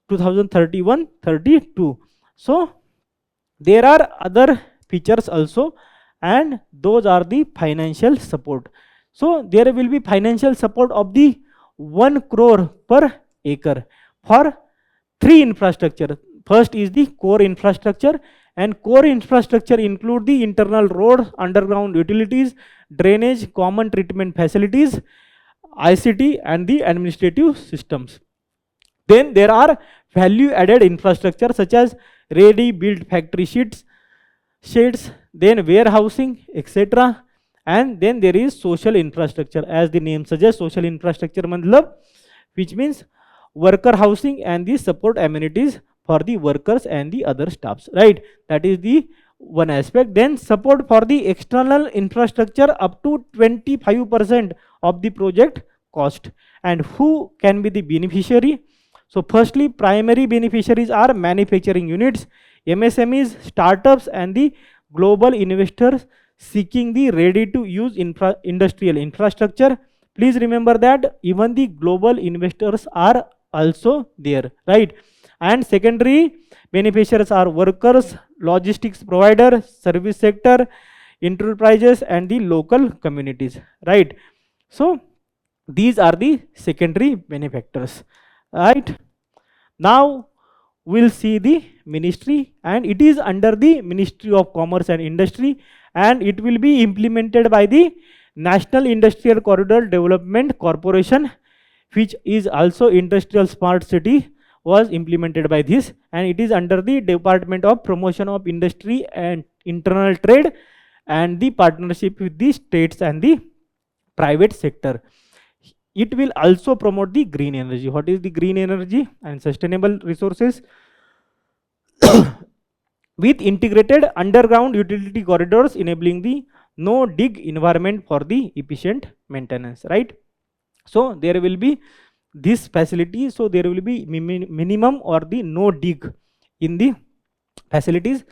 2031-32. So there are other features also, and those are the financial support. So there will be financial support of the 1 crore per acre for 3 infrastructure. First is the core infrastructure, and core infrastructure include the internal road, underground utilities, drainage, common treatment facilities, ICT and the administrative systems. Then there are value added infrastructure such as ready built factory sheds, then warehousing, etc. And then there is social infrastructure, as the name suggests. Social infrastructure matlab, which means worker housing and the support amenities for the workers and the other staffs, right? That is the one aspect. Then support for the external infrastructure up to 25% of the project cost. And who can be the beneficiary? So firstly, primary beneficiaries are manufacturing units, MSMEs, startups and the global investors seeking the ready to use industrial infrastructure. Please remember that even the global investors are also there, right? And secondary beneficiaries are workers, logistics provider, service sector, enterprises and the local communities, right? So these are the secondary benefactors, right? Now we'll see the ministry, and it is under the Ministry of Commerce and Industry, and it will be implemented by the National Industrial Corridor Development Corporation, which is also Industrial Smart City was implemented by this, and it is under the Department of Promotion of Industry and Internal Trade and the partnership with the states and the private sector. It will also promote the green energy. What is the green energy and sustainable resources? With integrated underground utility corridors enabling the no dig environment for the efficient maintenance, right? So there will be this facility, so there will be minimum or the no dig in the facilities,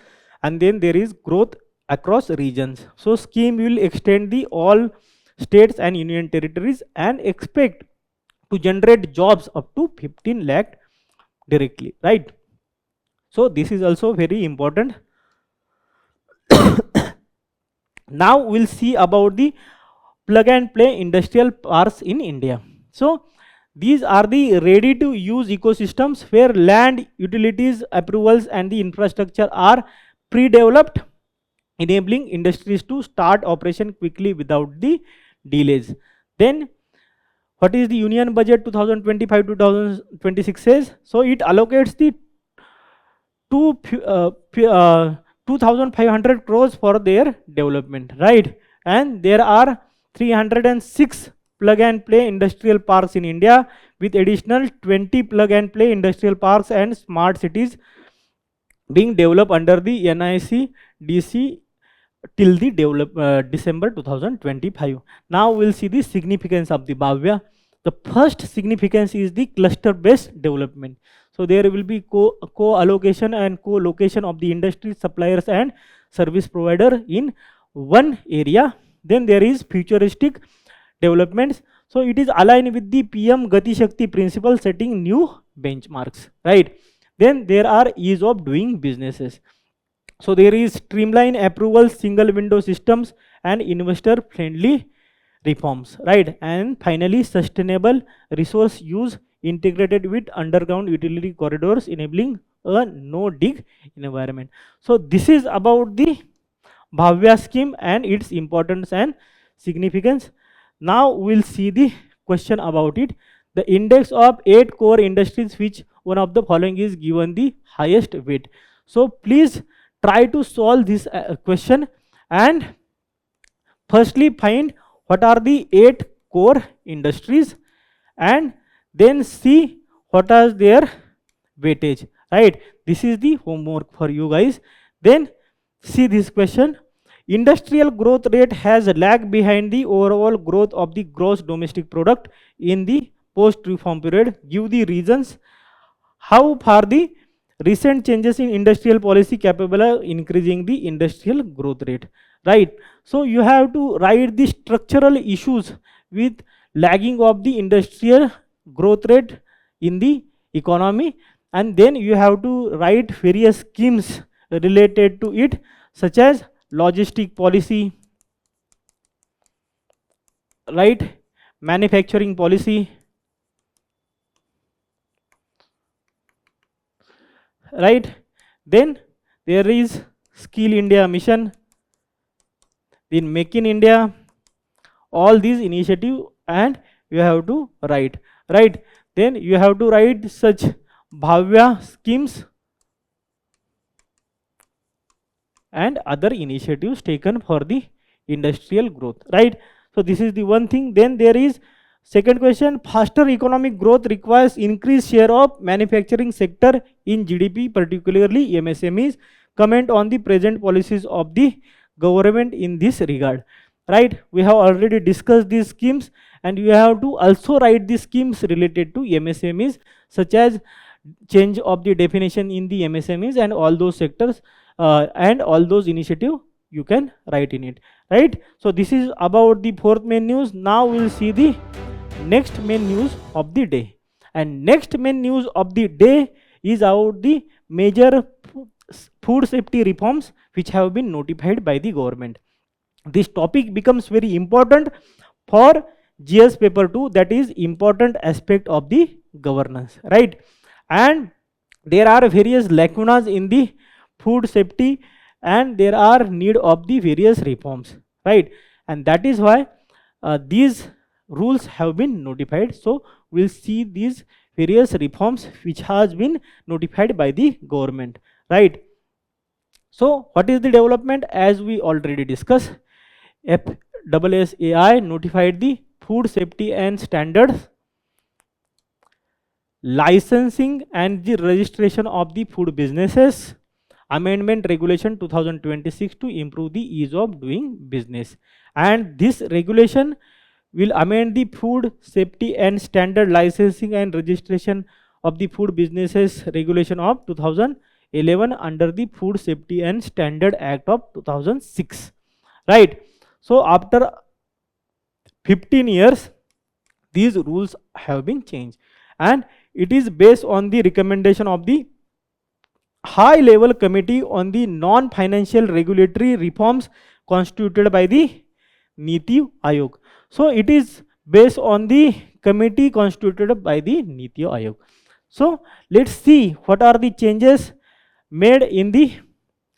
and then there is growth across regions. So scheme will extend the all states and union territories and expect to generate jobs up to 15 lakh directly, right? So this is also very important. Now we'll see about the plug and play industrial parks in India. So these are the ready to use ecosystems where land, utilities, approvals and the infrastructure are pre-developed, enabling industries to start operation quickly without the delays. Then what is the union budget 2025-2026 says? So it allocates the 2,500 crores for their development, right? And there are 306 plug and play industrial parks in India, with additional 20 plug and play industrial parks and smart cities being developed under the NIC DC till the December 2025. Now we'll see the significance of the BHAVYA. The first significance is the cluster based development. So there will be co-allocation and co-location of the industry, suppliers and service provider in one area. Then there is futuristic developments. So it is aligned with the PM Gati Shakti principle, setting new benchmarks, right? Then there are ease of doing businesses. So there is streamline approval, single window systems and investor friendly reforms, right? And finally, sustainable resource use integrated with underground utility corridors, enabling a no dig environment. So this is about the BHAVYA scheme and its importance and significance. Now we'll see the question about it. The index of 8 core industries, which one of the following is given the highest weight. So please try to solve this question, and firstly find what are the 8 core industries and then see what are their weightage, right? This is the homework for you guys. Then see this question. Industrial growth rate has lagged behind the overall growth of the gross domestic product in the post-reform period. Give the reasons. How far the recent changes in industrial policy capable of increasing the industrial growth rate, right? So you have to write the structural issues with lagging of the industrial growth rate in the economy, and then you have to write various schemes related to it, such as logistic policy, right? Manufacturing policy, right? Then there is Skill India mission, then Make in India, all these initiatives, and you have to write, right? Then you have to write such BHAVYA schemes and other initiatives taken for the industrial growth, right? So this is the one thing. Then there is second question, faster economic growth requires increased share of manufacturing sector in GDP, particularly MSMEs. Comment on the present policies of the government in this regard, right? We have already discussed these schemes, and you have to also write the schemes related to MSMEs, such as change of the definition in the MSMEs and all those sectors and all those initiatives you can write in it, right? So this is about the fourth main news. Now we'll see the next main news of the day, and next main news of the day is about the major food safety reforms which have been notified by the government. This topic becomes very important for GS paper 2, that is important aspect of the governance, right? And there are various lacunas in the food safety, and there are need of the various reforms, right? And that is why these rules have been notified. So we'll see these various reforms which has been notified by the government, right? So what is the development? As we already discussed, FSSAI notified the food safety and standards, licensing and the registration of the food businesses, amendment regulation 2026 to improve the ease of doing business. And this regulation will amend the food safety and standard licensing and registration of the food businesses regulation of 2011 under the Food Safety and Standard Act of 2006, right? So after 15 years, these rules have been changed, and it is based on the recommendation of the high level committee on the non financial regulatory reforms constituted by the Niti Aayog. So it is based on the committee constituted by the Niti Aayog. So let's see what are the changes made in the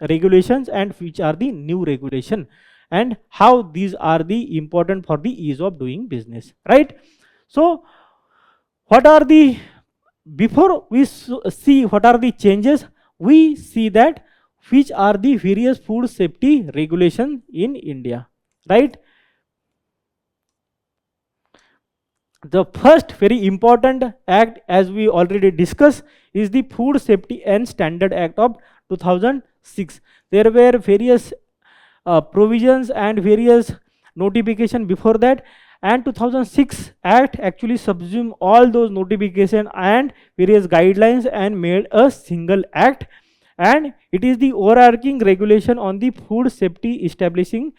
regulations and which are the new regulation, and how these are the important for the ease of doing business, right? So what are the, before we see what are the changes, we see that which are the various food safety regulations in India, right? The first very important act, as we already discussed, is the Food Safety and Standard Act of 2006. There were various provisions and various notification before that, and 2006 act actually subsumed all those notification and various guidelines and made a single act, and it is the overarching regulation on the food safety establishing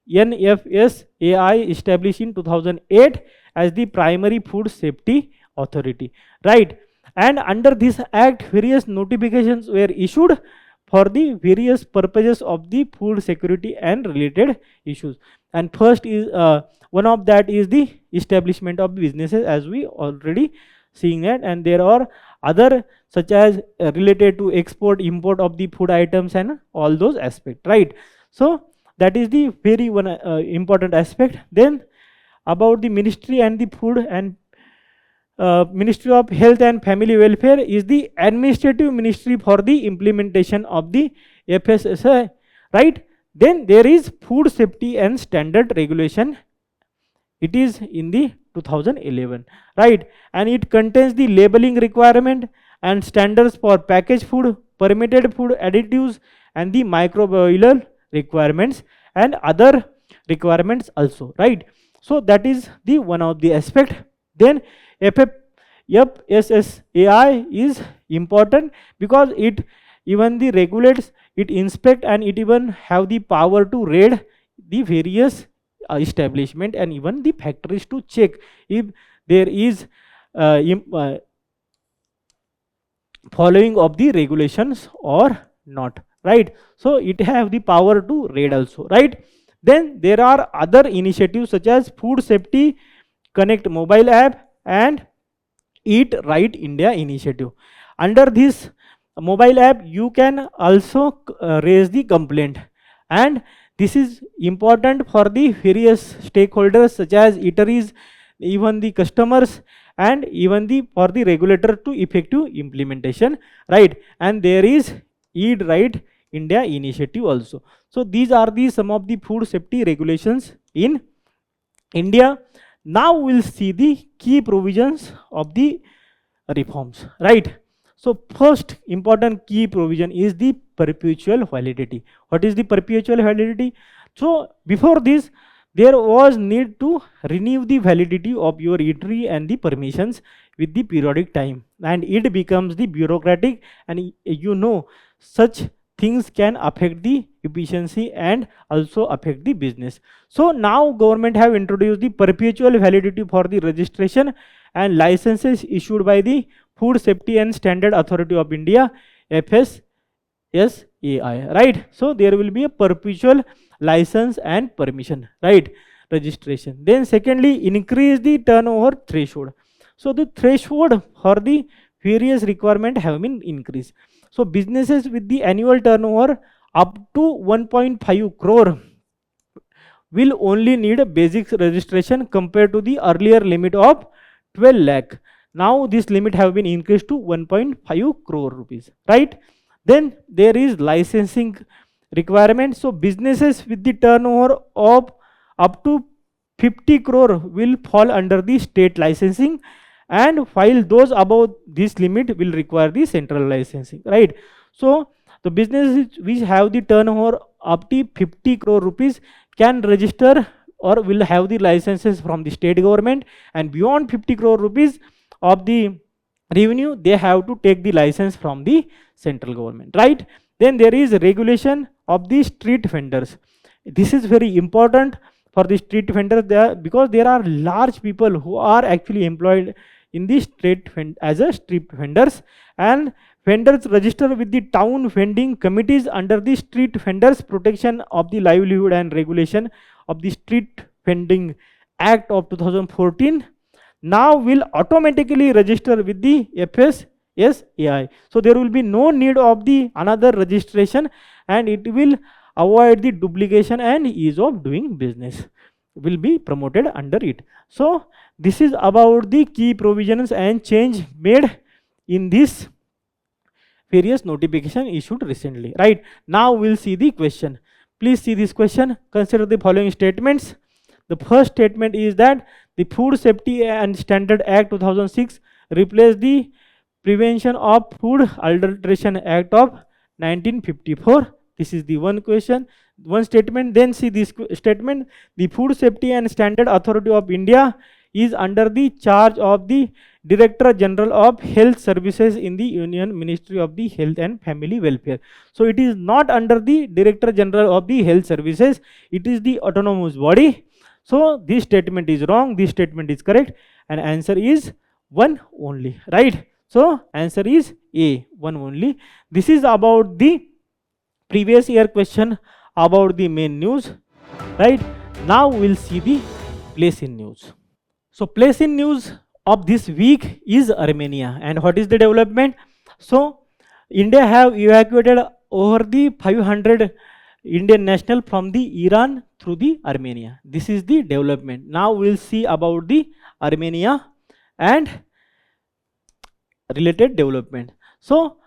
NFSAI established in 2008 as the primary food safety authority, right? And under this act, various notifications were issued for the various purposes of the food security and related issues. And first is one of that is the establishment of businesses, as we already seeing that, and there are other such as related to export import of the food items and all those aspects, right? So that is the very one important aspect. Then about the ministry and the food and Ministry of Health and Family Welfare is the administrative ministry for the implementation of the FSSAI, right? Then there is Food Safety and Standard Regulation. It is in the 2011, right? And it contains the labeling requirement and standards for packaged food, permitted food additives, and the microbial requirements and other requirements also, right? So that is the one of the aspect. Then FSSAI is important because it even the regulates, it inspect, and it even have the power to raid the various establishment and even the factories to check if there is following of the regulations or not, right? So it have the power to raid also, right? Then there are other initiatives such as Food Safety Connect mobile app and Eat Right India initiative. Under this mobile app, you can also raise the complaint, and this is important for the various stakeholders such as eateries, even the customers, and even the for the regulator to effective implementation, right? And there is Eat Right India initiative also. So these are the some of the food safety regulations in India. Now we'll see the key provisions of the reforms, right? So first important key provision is the perpetual validity. What is the perpetual validity? So before this, there was need to renew the validity of your eatery and the permissions with the periodic time, and it becomes the bureaucratic, and you know such things can affect the efficiency and also affect the business. So now government have introduced the perpetual validity for the registration and licenses issued by the Food Safety and Standard Authority of India, FSSAI, right? So there will be a perpetual license and permission, right? Registration. Then secondly, increase the turnover threshold. So the threshold for the various requirements have been increased. So businesses with the annual turnover up to 1.5 crore will only need a basic registration compared to the earlier limit of 12 lakh. Now this limit have been increased to 1.5 crore rupees, right? Then there is licensing requirement. So businesses with the turnover of up to 50 crore will fall under the state licensing, and while those above this limit will require the central licensing, right? So the businesses which have the turnover up to 50 crore rupees can register or will have the licenses from the state government, and beyond 50 crore rupees of the revenue they have to take the license from the central government, right? Then there is regulation of the street vendors. This is very important for the street vendors there, because there are large people who are actually employed in the as a street vendors, and vendors register with the town vending committees under the Street Vendors Protection of the Livelihood and Regulation of the Street Vending Act of 2014 now will automatically register with the FSSAI. So there will be no need of the another registration, and it will avoid the duplication and ease of doing business will be promoted under it. So this is about the key provisions and change made in this various notification issued recently, right? Now we'll see the question. Please see this question. Consider the following statements. The first statement is that the Food Safety and Standard Act 2006 replaced the Prevention of Food Adulteration Act of 1954. This is the one question, one statement. Then see this statement. The Food Safety and Standard Authority of India is under the charge of the Director General of Health Services in the Union Ministry of the Health and Family Welfare. So it is not under the Director General of the Health Services, it is the autonomous body. So this statement is wrong, this statement is correct, and answer is one only, right? So answer is A, one only. This is about the previous year question about the main news, right? Now we'll see the place in news. So place in news of this week is Armenia. And what is the development? So India have evacuated over the 500 Indian national from the Iran through the Armenia. This is the development. Now we'll see about the Armenia and related development. So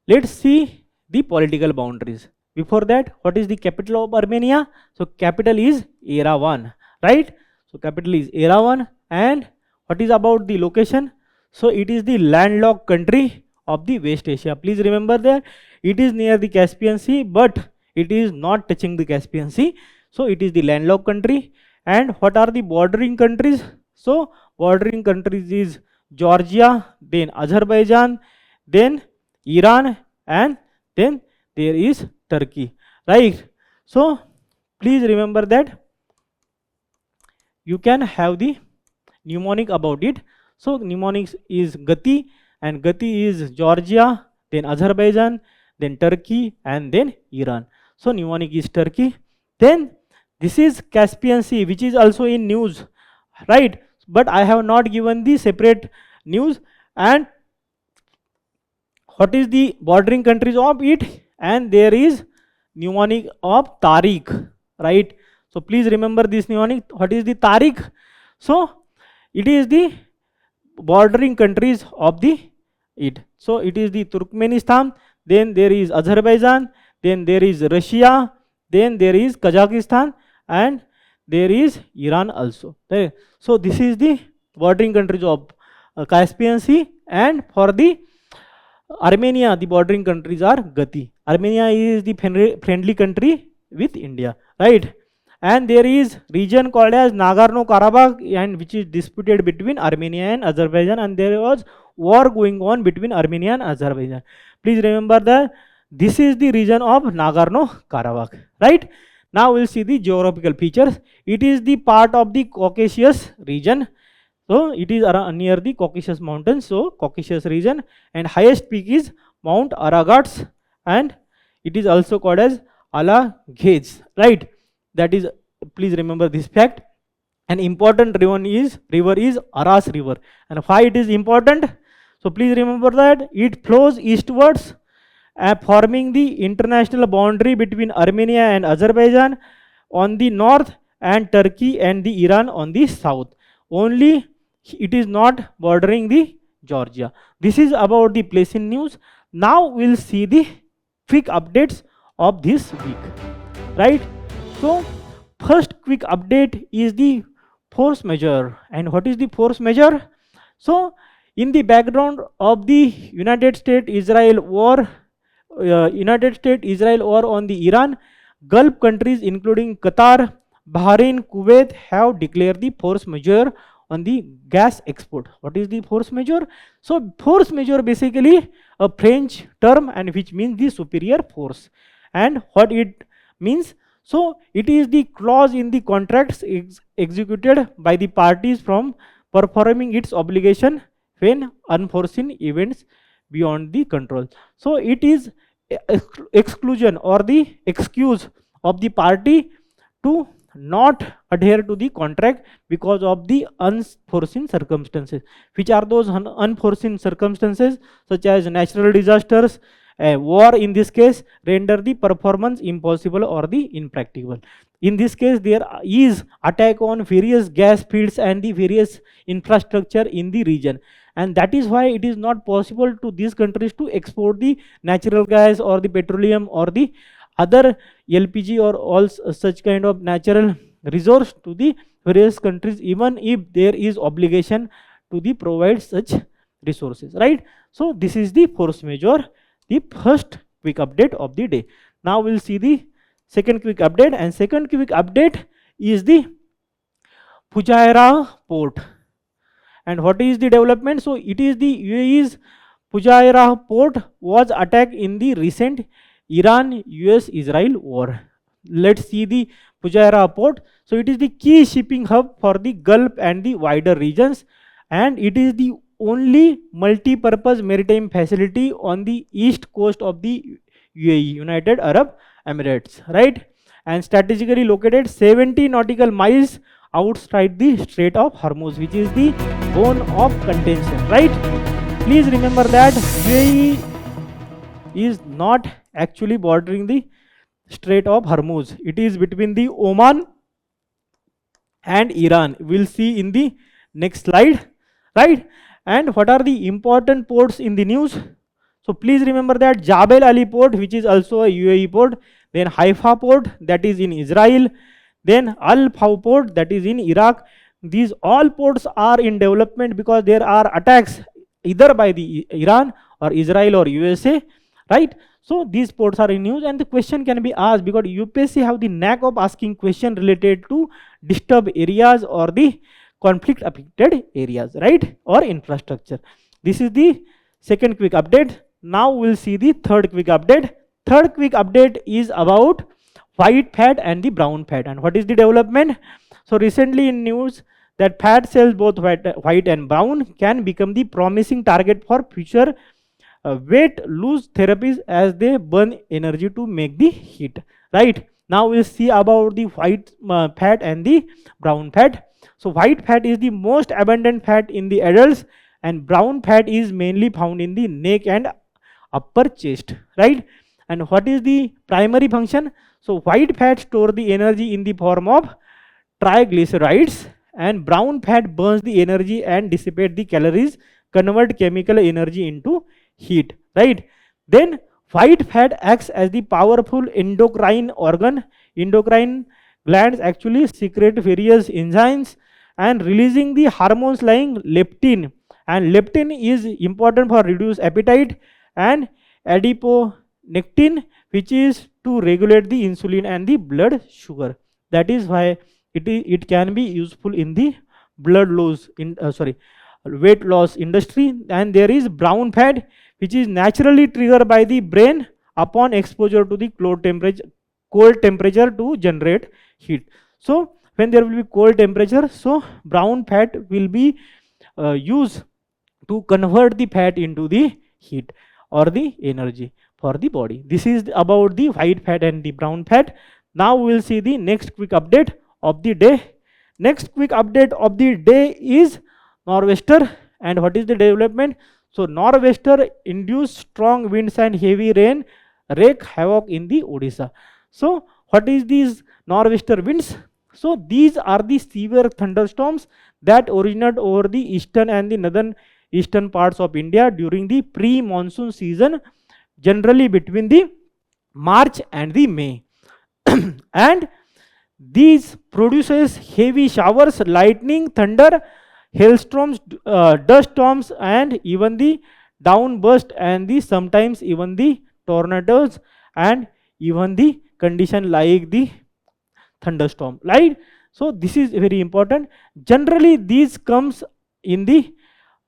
let's see the political boundaries. Before that, what is the capital of Armenia? So capital is Yerevan, right? So capital is Yerevan. And what is about the location? So it is the landlocked country of the West Asia. Please remember that it is near the Caspian Sea, but it is not touching the Caspian Sea. So it is the landlocked country. And what are the bordering countries? So bordering countries is Georgia, then Azerbaijan, then Iran, and then there is Turkey, right? So please remember that you can have the mnemonic about it. So mnemonic is Gati, and Gati is Georgia, then Azerbaijan, then Turkey, and then Iran. So mnemonic is Turkey. Then this is Caspian Sea, which is also in news, right? But I have not given the separate news. And what is the bordering countries of it? And there is mnemonic of Tariq, right? So please remember this mnemonic. What is the Tariq? So it is the bordering countries of the it. So it is the Turkmenistan, then there is Azerbaijan, then there is Russia, then there is Kazakhstan, and there is Iran also. So this is the bordering countries of Caspian Sea. And for the Armenia, the bordering countries are Gati. Armenia is the friendly country with India, right? And there is region called as Nagorno-Karabakh, and which is disputed between Armenia and Azerbaijan, and there was war going on between Armenia and Azerbaijan. Please remember that this is the region of Nagorno-Karabakh, right? Now we'll see the geographical features. It is the part of the Caucasus region. So it is near the Caucasus mountains, so Caucasus region, and highest peak is Mount Ararat, and it is also called as Audyogik, right? That is, please remember this fact. An important river is Aras river. And why it is important? So please remember that it flows eastwards, forming the international boundary between Armenia and Azerbaijan on the north and Turkey and the Iran on the south. Only it is not bordering the Georgia. This is about the place in news. Now we'll see the quick updates of this week, right? So first quick update is the force majeure. And what is the force majeure? So in the background of the United States-Israel war, on the Iran, Gulf countries including Qatar, Bahrain, Kuwait have declared the force majeure on the gas export. What is the force majeure? So force majeure basically a French term and which means the superior force. And what it means? So it is the clause in the contracts executed by the parties from performing its obligation when unforeseen events beyond the control. So it is exclusion or the excuse of the party to not adhere to the contract because of the unforeseen circumstances. Which are those unforeseen circumstances? Such as natural disasters, war in this case, render the performance impossible or the impracticable. In this case, there is attack on various gas fields and the various infrastructure in the region, and that is why it is not possible to these countries to export the natural gas or the petroleum or the other LPG or all such kind of natural resource to the various countries, even if there is obligation to the provide such resources, right? So this is the force majeure, the first quick update of the day. Now we'll see the second quick update, and second quick update is the Fujairah port. And what is the development? So it is the UAE's Fujairah port was attacked in the recent Iran-US-Israel war. Let's see the Fujairah port. So it is the key shipping hub for the Gulf and the wider regions, and it is the only multi-purpose maritime facility on the east coast of the UAE, United Arab Emirates, right? And strategically located 70 nautical miles outside the Strait of Hormuz, which is the zone of contention, right? Please remember that UAE is not actually bordering the Strait of Hormuz. It is between the Oman and Iran. We'll see in the next slide, right? And what are the important ports in the news? So please remember that Jebel Ali port, which is also a UAE port, then Haifa port, that is in Israel, then Al Faw port, that is in Iraq. These all ports are in development because there are attacks either by the Iran or Israel or USA, right? So these ports are in news, and the question can be asked because UPSC have the knack of asking question related to disturbed areas or the conflict affected areas, right? Or infrastructure. This is the second quick update. Now we'll see the third quick update. Third quick update is about white fat and the brown fat. And what is the development? So recently in news that fat cells, both white and brown, can become the promising target for future weight loss therapies as they burn energy to make the heat, right? Now we'll see about the white fat and the brown fat. So white fat is the most abundant fat in the adults, and brown fat is mainly found in the neck and upper chest, right? And what is the primary function? So white fat store the energy in the form of triglycerides, and brown fat burns the energy and dissipate the calories, convert chemical energy into heat, right? Then white fat acts as the powerful endocrine organ. Endocrine glands actually secrete various enzymes and releasing the hormones like leptin, and leptin is important for reduce appetite, and adiponectin, which is to regulate the insulin and the blood sugar. That is why it can be useful in the blood loss weight loss industry. And there is brown fat, which is naturally triggered by the brain upon exposure to the cold temperature to generate heat. So when there will be cold temperature, so brown fat will be used to convert the fat into the heat or the energy for the body. This is about the white fat and the brown fat. Now we will see the next quick update of the day. Next quick update of the day is Norwester. And what is the development? So nor'wester induce strong winds and heavy rain wreak havoc in the Odisha. So what is these nor'wester winds? So these are the severe thunderstorms that originate over the eastern and the northern eastern parts of India during the pre-monsoon season, generally between the March and the May. And these produces heavy showers, lightning, thunder, hailstorms, dust storms, and even the downburst, and the sometimes even the tornadoes, and even the condition like the thunderstorm, right? So this is very important. Generally these comes in the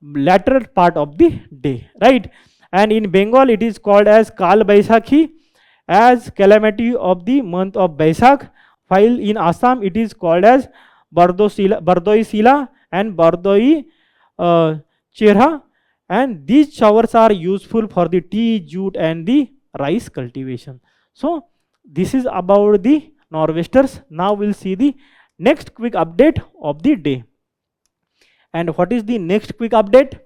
latter part of the day, right? And in Bengal it is called as Kal Baisakhi, as calamity of the month of Baisakh, while in Assam it is called as Bardoi Sila and Bardoi Cherha, and these showers are useful for the tea, jute, and the rice cultivation. So this is about the nor'westers. Now we'll see the next quick update of the day. And what is the next quick update?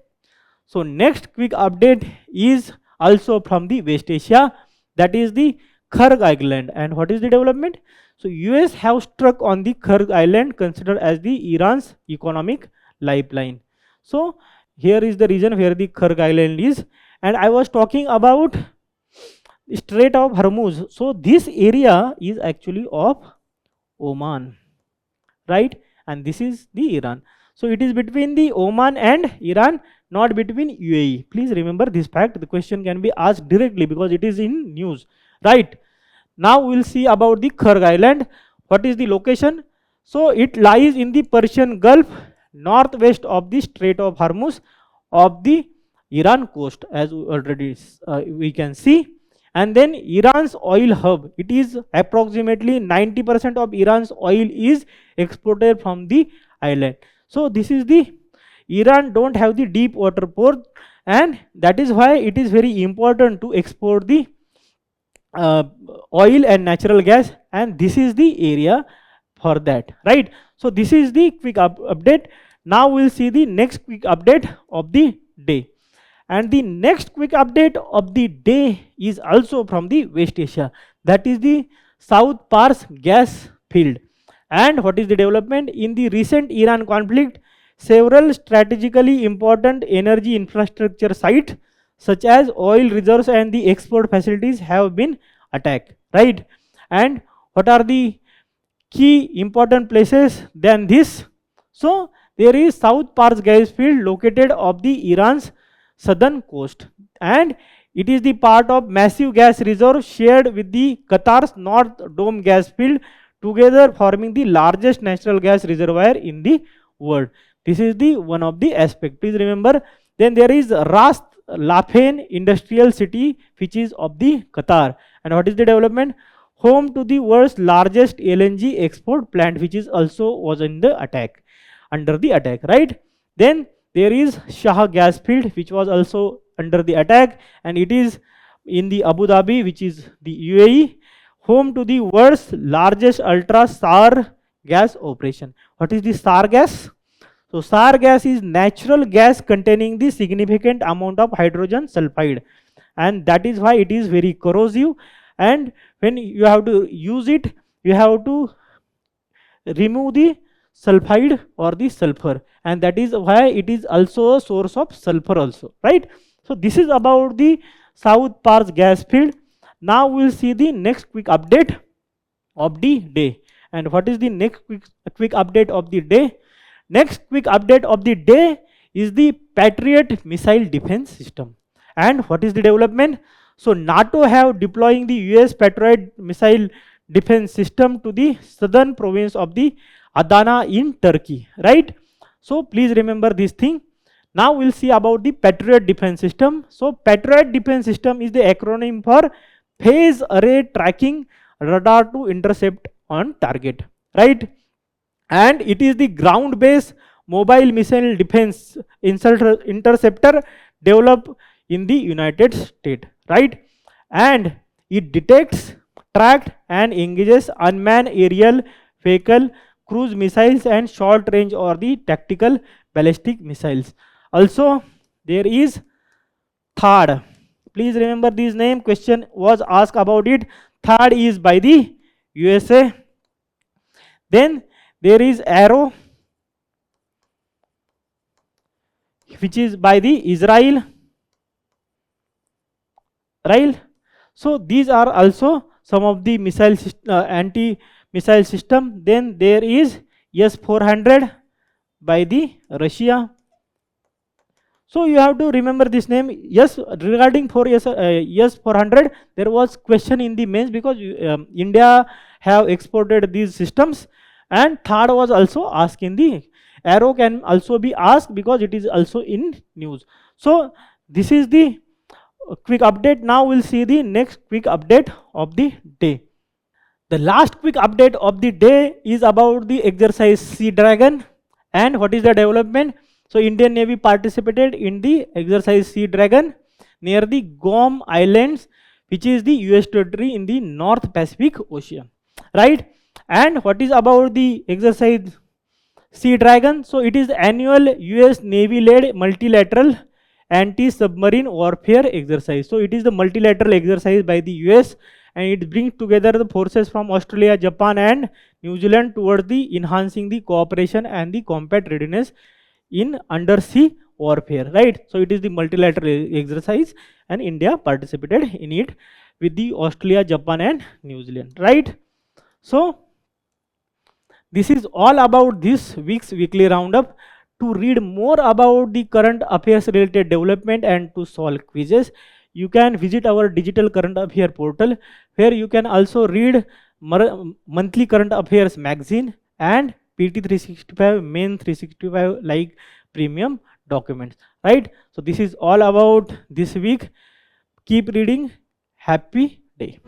So next quick update is also from the West Asia, that is the Kharg Island. And what is the development? So US have struck on the Kharg Island, considered as the Iran's economic lifeline. So here is the region where the Kharg Island is, and I was talking about Strait of Hormuz. So this area is actually of Oman, right? And this is the Iran. So it is between the Oman and Iran, not between UAE. Please remember this fact. The question can be asked directly because it is in news, right? Now we will see about the Kharg Island. What is the location? So it lies in the Persian Gulf, northwest of the Strait of Hormuz of the Iran coast, as already we can see. And then Iran's oil hub. It is approximately 90% of Iran's oil is exported from the island. So this is the Iran don't have the deep water port, and that is why it is very important to export the oil and natural gas, and this is the area for that, right? So this is the quick update. Now we'll see the next quick update of the day. And the next quick update of the day is also from the West Asia, that is the South Pars gas field. And what is the development? In the recent Iran conflict, several strategically important energy infrastructure sites such as oil reserves and the export facilities have been attacked, right? And what are the key important places than this? So there is South Pars gas field located off the Iran's southern coast, and it is the part of massive gas reserve shared with the Qatar's North Dome gas field, together forming the largest natural gas reservoir in the world. This is the one of the aspect. Please remember. Then there is Ras Laffan industrial city, which is of the Qatar. And what is the development? Home to the world's largest LNG export plant, which is also was in the attack, under the attack, right? Then there is Shah gas field, which was also under the attack, and it is in the Abu Dhabi, which is the UAE, home to the world's largest ultra SAR gas operation. What is the SAR gas? So SAR gas is natural gas containing the significant amount of hydrogen sulfide, and that is why it is very corrosive, and when you have to use it, you have to remove the sulfide or the sulfur, and that is why it is also a source of sulfur also, right? So this is about the South Pars gas field. Now we will see the next quick update of the day. And what is the next quick update of the day? Next quick update of the day is the Patriot missile defense system. And what is the development? So NATO have deploying the US Patriot missile defense system to the southern province of the Adana in Turkey, right? So please remember this thing. Now we'll see about the Patriot defense system. So Patriot defense system is the acronym for Phase Array Tracking Radar to Intercept on Target, right? And it is the ground-based mobile missile defense interceptor developed in the United States, right? And it detects, tracks, and engages unmanned aerial vehicle, cruise missiles, and short range or the tactical ballistic missiles. Also there is THAAD. Please remember this name. Question was asked about it. THAAD is by the USA. Then there is ARROW, which is by the Israel. Right? So these are also some of the missile anti-missile system. Then there is S-400 by the Russia. So you have to remember this name. Yes, regarding for S-400, there was question in the mains because India have exported these systems, and third was also asked in the arrow can also be asked because it is also in news. So this is the quick update. Now we'll see the next quick update of the day. The last quick update of the day is about the exercise Sea Dragon. And what is the development? So Indian Navy participated in the exercise Sea Dragon near the Guam Islands, which is the US territory in the North Pacific Ocean, right? And what is about the exercise Sea Dragon? So it is the annual US Navy led multilateral anti-submarine warfare exercise. So it is the multilateral exercise by the US, and it brings together the forces from Australia, Japan and New Zealand towards the enhancing the cooperation and the combat readiness in undersea warfare, right? So it is the multilateral exercise and India participated in it with the Australia, Japan and New Zealand, right? So this is all about this week's weekly roundup. To read more about the current affairs related development and to solve quizzes, you can visit our digital current affair portal, where you can also read monthly current affairs magazine and PT 365, main 365 like premium documents, right? So this is all about this week. Keep reading. Happy day.